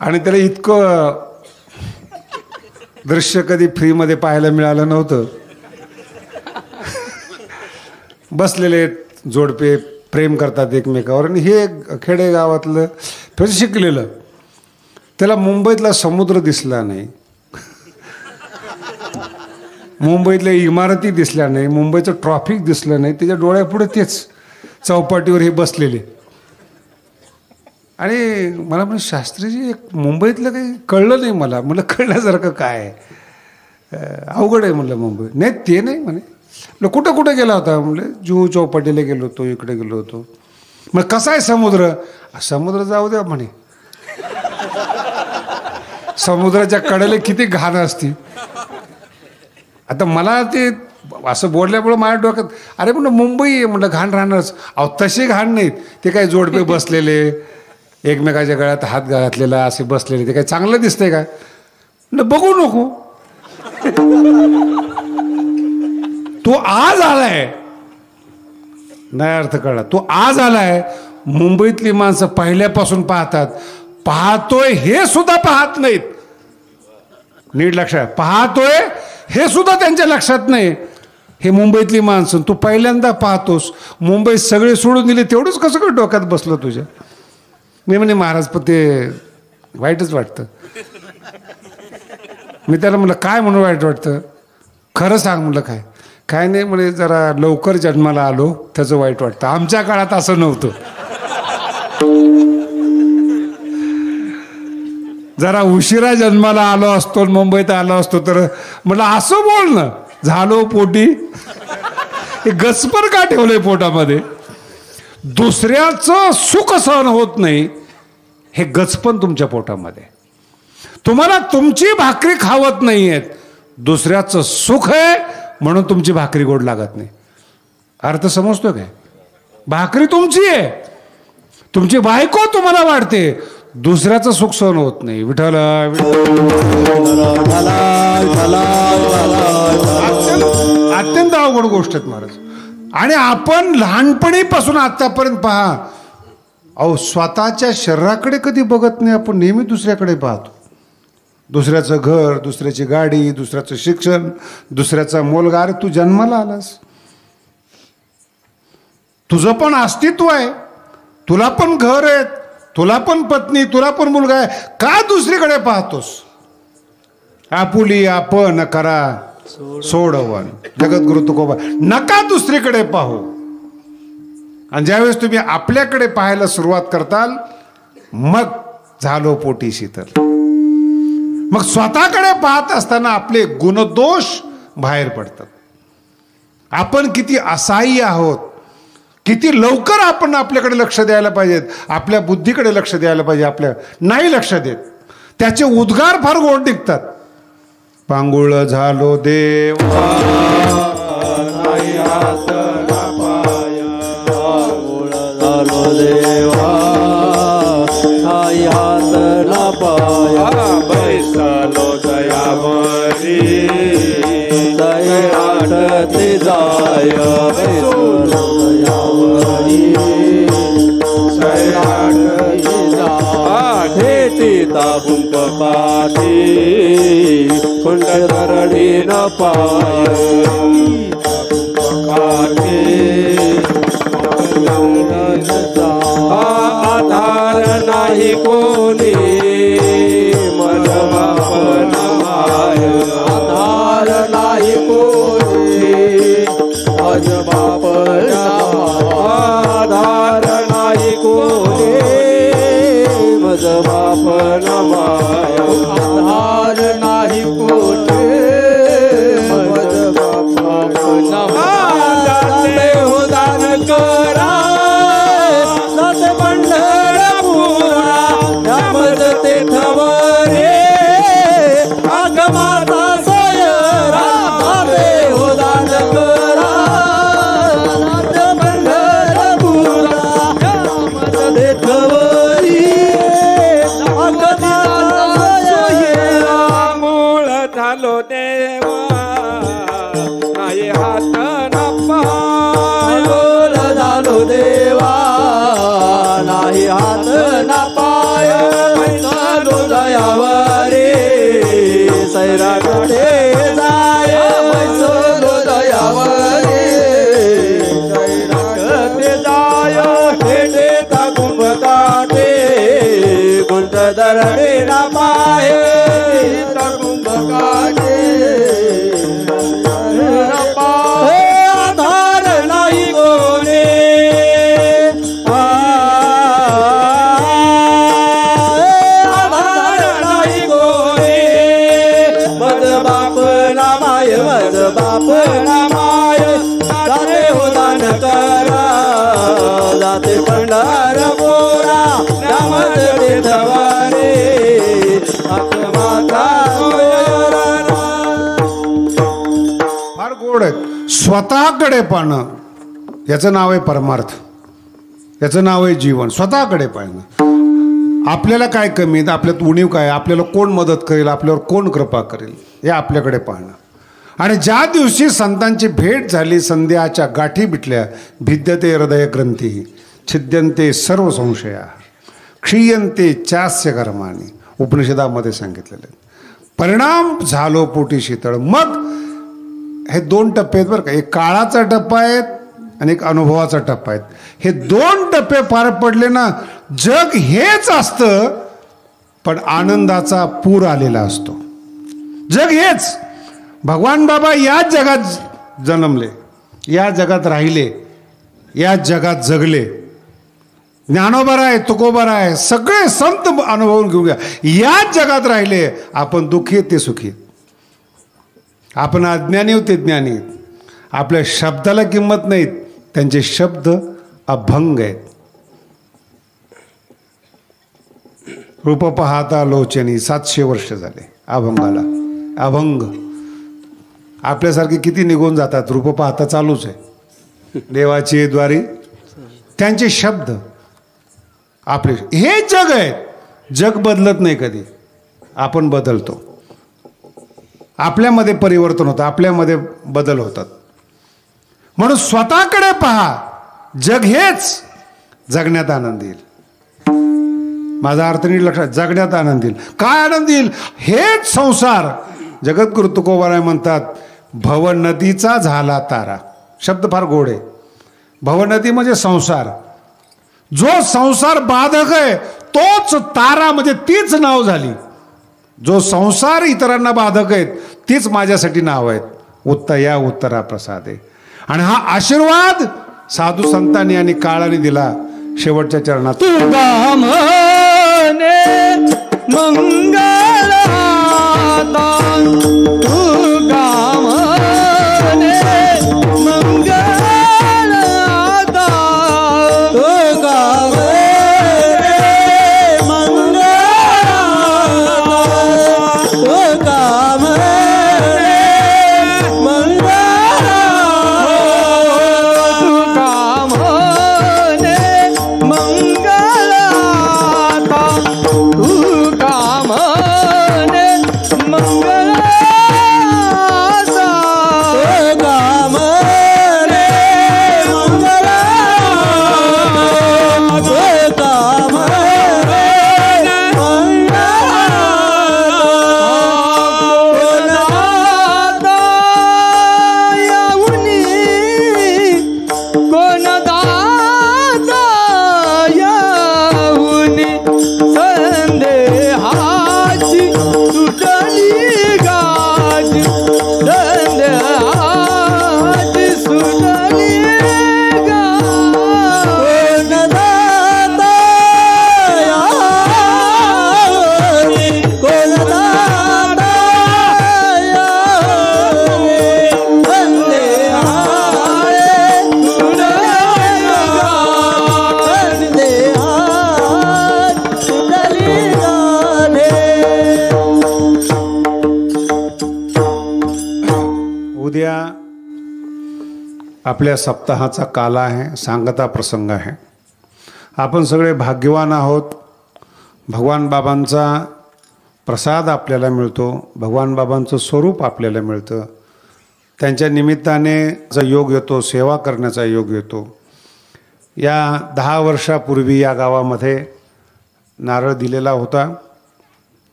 आणि त्याला इतकं दृश्य कधी फ्रीमध्ये पाहायला मिळालं नव्हतं. बसलेले जोडपे प्रेम करतात एकमेकावर, आणि हे खेडेगावातलं फिर शिकलेलं, त्याला मुंबईतला समुद्र दिसला नाही, मुंबईतल्या इमारती दिसल्या नाही, मुंबईचं ट्रॉफिक दिसलं नाही, त्याच्या डोळ्यापुढे तेच चौपाटीवर हे बसलेले. आणि मला म्हणजे शास्त्रीजी एक मुंबईतलं काही कळलं नाही मला. म्हणलं कळण्यासारखं काय आहे, अवघड आहे म्हणलं मुंबई. नाही ते नाही म्हणे. कुठं कुठं गेला होता म्हणलं, जुहू चौपाटीला गेलो होतो, इकडे गेलो होतो. मग कसा आहे समुद्र, समुद्र जाऊ द्या म्हणे, समुद्राच्या कडेला किती घाण असती. आता मला ते असं बोलल्यामुळं माझ्या डोक्यात, अरे म्हणलं मुंबई आहे म्हणलं, घाण राहणारच. अहो तसे घाण नाहीत ते, काय जोडपे बसलेले एकमेकाच्या गळ्यात हात घातलेला असे बसलेले, ते काय चांगलं दिसतंय का, बघू नको. तो आज आलाय, नाही अर्थ कळला, तो आज आलाय. मुंबईतली माणसं पहिल्यापासून पाहतात, पाहतोय हे सुद्धा पाहत नाहीत. नीट लक्षात, पाहतोय हे सुद्धा त्यांच्या लक्षात नाही. हे मुंबईतली माणसं तू पहिल्यांदा पाहतोस, मुंबईत सगळे सोडून दिले, तेवढंच कसं काय डोक्यात बसलं तुझ्या. मी म्हणे महाराज पण ते वाईटच वाटतं. मी त्याला म्हणलं काय म्हणून वाईट वाटतं, खरं सांग म्हणलं. काय काय नाही म्हणे, जरा लवकर जन्माला आलो त्याचं वाईट वाटतं, आमच्या काळात असं नव्हतं. जरा उशिरा जन्माला आलो असतो, मुंबईत आलो असतो तर म्हटलं असं बोल ना, झालो पोटी. हे गचपर का ठेवलंय पोटामध्ये, दुसऱ्याचं सुख सहन होत नाही, हे गचपन तुमच्या पोटामध्ये. तुम्हाला तुमची भाकरी खावत नाहीयेत, दुसऱ्याचं सुख आहे म्हणून तुमची भाकरी गोड लागत नाही. अर्थ समजतो काय, भाकरी तुमची आहे, तुमची बायको तुम्हाला वाढते, दुसऱ्याचं सुख सहन होत नाही. विठ्ठल अत्यंत अवघड गोष्ट आहेत महाराज. आणि आपण लहानपणीपासून आतापर्यंत पहा, अहो स्वतःच्या शरीराकडे कधी बघत नाही आपण, नेहमी दुसऱ्याकडे पाहतो. दुसऱ्याचं घर, दुसऱ्याची गाडी, दुसऱ्याचं शिक्षण, दुसऱ्याचा मुलगा. अरे तू जन्माला आलास, तुझं पण अस्तित्व आहे, तुला पण घर आहे, तुला पण पत्नी, तुला पण मुलगा आहे, का दुसरीकडे पाहतोस. आपुली आपण करा सोडवन, जगद्गुरु तुकोबा. नका दुसरीकडे पाहू. आणि ज्यावेळेस तुम्ही आपल्याकडे पाहायला सुरुवात करताल, मग झालो पोटी शीतल. मग स्वतःकडे पाहत असताना आपले गुणदोष बाहेर पडतात. आपण किती असहाय्य आहोत, किती लवकर आपण आपल्याकडे लक्ष द्यायला पाहिजेत, आपल्या बुद्धीकडे लक्ष द्यायला पाहिजे, आपल्या नाही लक्ष देत. त्याचे उद्गार फार गोड निघतात. पांगुळ झालो देवा, नाही हात ना पाय, पांगुळ झालो देवा, नाही हात ना पाय, बैसलो दयावरी, दयाटते जाय, बैसलो दयावरी, दयाटते जाय, घेतीता कुंप पाठी, कुंड धरणी न पाय, आधार नाही कोणी, मन बापन माय, आधार नाही कोणी, मज बाप आधार नाही कोणी मज बाप नमाय आधार नाही कोणी मज बाप नमाय हो दान करा जाते पंढरपुरा मज ते ठवरे आगमाता सोयरा जाते हो दान करा जाते पंढरपुरा मज ते ठवरी आगमाता सोयरा मूळ झालो देवा नाही हात न पाय मूळ झालो देवा नाही हात न पाय चालू दयावरे सैराटे जाय मैसलो दयावरे सैराटे जाय हेटे ताकुंभ काटे गुंट दरडे ना पाय ताकुंभ काटे आधार नाही कोणे आधार नाही कोणे मज बाप नामाय मज बाप नामाय जाते हो दान करा जाते पंढरपुरा नामज देधवारे आत्माता फार गोड आहे. स्वतःकडे पाहणं याचं नाव आहे परमार्थ, याचं नाव आहे जीवन. स्वतःकडे पाहणं, आपल्याला काय कमी आहे, आपल्यात उणीव काय, आपल्याला कोण मदत करेल, आपल्यावर कोण कृपा करेल, हे आपल्याकडे पाहणं. आणि ज्या दिवशी संतांची भेट झाली, संध्याच्या गाठी बिटल्या, भिद्यते हृदय ग्रंथी छिद्यंते सर्व संशया क्षीयंते चास्य कर्मानी, उपनिषदामध्ये सांगितलेले. परिणाम झालो पोटी शीतळ. मग हे दोन टप्पे आहेत बरं का. एक काळाचा टप्पा आहे आणि एक अनुभवाचा टप्पा आहे. हे दोन टप्पे पार पडले ना, जग हेच असतं पण आनंदाचा पूर आलेला असतो. जग हेच. भगवान बाबा याच जगात जन्मले, या जगात राहिले, या जगात जगले. ज्ञानोबा आहे, तुकोबा आहे, सगळे संत अनुभवून घेऊन घ्या. याच जगात राहिले. आपण दुःखी आहेत ते सुखी, आपण अज्ञानी होते ज्ञानी. आपल्या शब्दाला किंमत नाहीत, त्यांचे शब्द अभंग आहेत. रूप पाहता लोचनी 700 वर्ष झाले अभंगाला. अभंग आपल्यासारखे किती निघून जातात, रूप पाहता चालूच आहे. देवाची द्वारी त्यांचे शब्द आपले. हे जग आहे. जग बदलत नाही कधी, आपण बदलतो. आपल्यामध्ये परिवर्तन होतं, आपल्यामध्ये बदल होतात. म्हणून स्वतःकडे पहा. जग हेच. जगण्यात आनंद येईल. माझा अर्थ नीट लक्षात. जगण्यात आनंद येईल. काय आनंद येईल? हेच संसार. जगद्गुरु तुकोबाराय म्हणतात, भवनदीचा झाला तारा. शब्द फार गोड आहे. भवनदी म्हणजे संसार. जो संसार बाधक आहे तोच तारा, म्हणजे तीच नाव झाली. जो संसार इतरांना बाधक आहेत तीच माझ्यासाठी नाव आहेत. उत्तया उत्तरा प्रसादे. आणि हा आशीर्वाद साधू संतांनी आणि काळाने दिला शेवटच्या चरणात. तुगा म्हणे मंगळाता तुगा म्हणे मंगळाता तुगा म्हणे मंगळाता तुगा म्हणे मंगळाता तुगा म्हणे मंगळाता तुगा म्हणे मंगळाता आपल्या सप्ताहाचा काल आहे, सांगता प्रसंग आहे. आपण सगळे भाग्यवान आहोत. भगवान बाबांचा प्रसाद आपल्याला मिळतो, भगवान बाबांचं स्वरूप आपल्याला मिळतं. त्यांच्या निमित्ताने योग येतो, सेवा करण्याचा योग येतो. या 10 वर्षापूर्वी या गावामध्ये नारळ दिलेला होता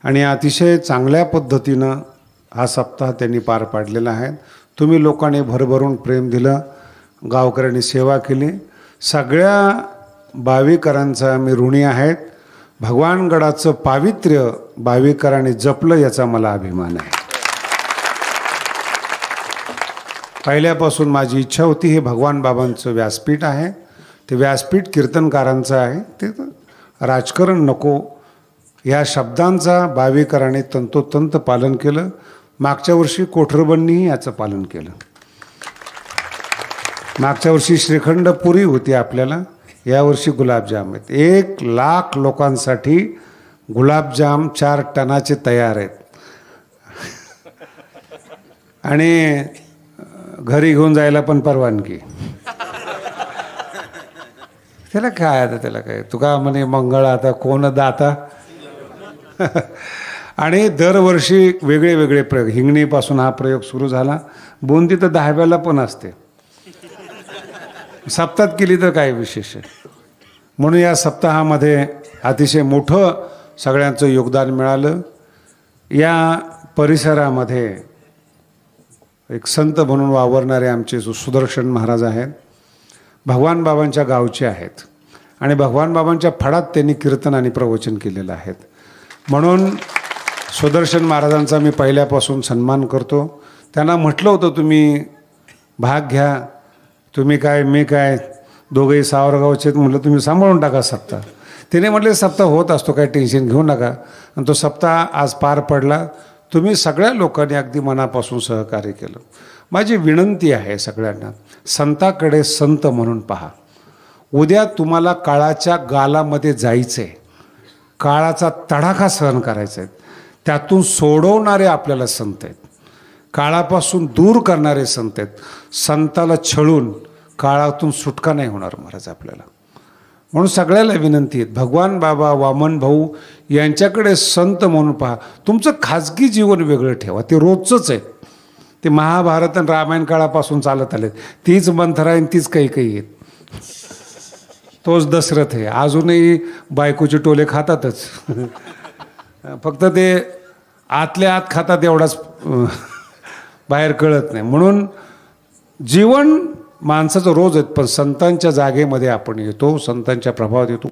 आणि अतिशय चांगल्या पद्धतीनं हा सप्ताह त्यांनी पार पाडलेला आहे. तुम्ही लोकांनी भरभरून प्रेम दिलं, गावकऱ्यांनी सेवा केली. सगळ्या भाविकरांचा मी ऋणी आहेत. भगवानगडाचं पावित्र्य भाविकरांनी जपलं याचा मला अभिमान आहे. पहिल्यापासून माझी इच्छा होती, हे भगवान बाबांचं व्यासपीठ आहे, ते व्यासपीठ कीर्तनकारांचं आहे, ते राजकारण नको या शब्दांचा भाविकरांनी तंतोतंत पालन केलं. मागच्या वर्षी कोठरबंनीही याचं पालन केलं. मागच्या वर्षी श्रीखंड पुरी होती आपल्याला, यावर्षी गुलाबजाम आहेत. 1,00,000 लोकांसाठी गुलाबजाम 4 टनाचे तयार आहेत आणि घरी घेऊन जायला पण परवानगी. त्याला काय आता, त्याला काय तुका म्हणे मंगळ आता कोण दाता. आणि दरवर्षी वेगळे वेगळे प्रयोग. हिंगणीपासून हा प्रयोग सुरू झाला. बुंदी तर 10व्याला पण असते, सप्ताहात केली तर काय विशेष आहे. म्हणून या सप्ताहामध्ये अतिशय मोठं सगळ्यांचं योगदान मिळालं. या परिसरामध्ये एक संत म्हणून वावरणारे आमचे सुदर्शन महाराज आहेत, भगवान बाबांच्या गावचे आहेत आणि भगवान बाबांच्या फडात त्यांनी कीर्तन आणि प्रवचन केलेलं आहे. म्हणून सुदर्शन महाराजांचा मी पहिल्यापासून सन्मान करतो. त्यांना म्हटलं होतं तुम्ही भाग घ्या, तुम्ही काय मी काय दोघंही सावरगावचे आहेत, म्हटलं तुम्ही सांभाळून टाका सप्ताह. तिने म्हटले सप्ताह होत असतो, काही टेन्शन घेऊ नका. आणि तो सप्ताह आज पार पडला. तुम्ही सगळ्या लोकांनी अगदी मनापासून सहकार्य केलं. माझी विनंती आहे सगळ्यांना, संताकडे संत म्हणून पहा. उद्या तुम्हाला काळाच्या गालामध्ये जायचं आहे, काळाचा तडाखा सहन करायचा आहे. त्यातून सोडवणारे आपल्याला संत आहेत, काळापासून दूर करणारे संत आहेत. संताला छळून काळातून सुटका नाही होणार महाराज आपल्याला. म्हणून सगळ्याला विनंती आहे, भगवान बाबा, वामन भाऊ यांच्याकडे संत म्हणून पहा. तुमचं खाजगी जीवन वेगळं ठेवा, ते रोजचंच आहे. ते महाभारत आणि रामायण काळापासून चालत आलेत. तीच मंथरा आणि तीच काही आहेत. तोच दशरथ आहे. अजूनही बायकोचे टोले खातातच. फक्त ते आतल्या आत खातात एवढाच बाहेर कळत नाही. म्हणून जीवन माणसाचं रोज आहेत, पण संतांच्या जागेमध्ये आपण येतो, संतांच्या प्रभावात येतो.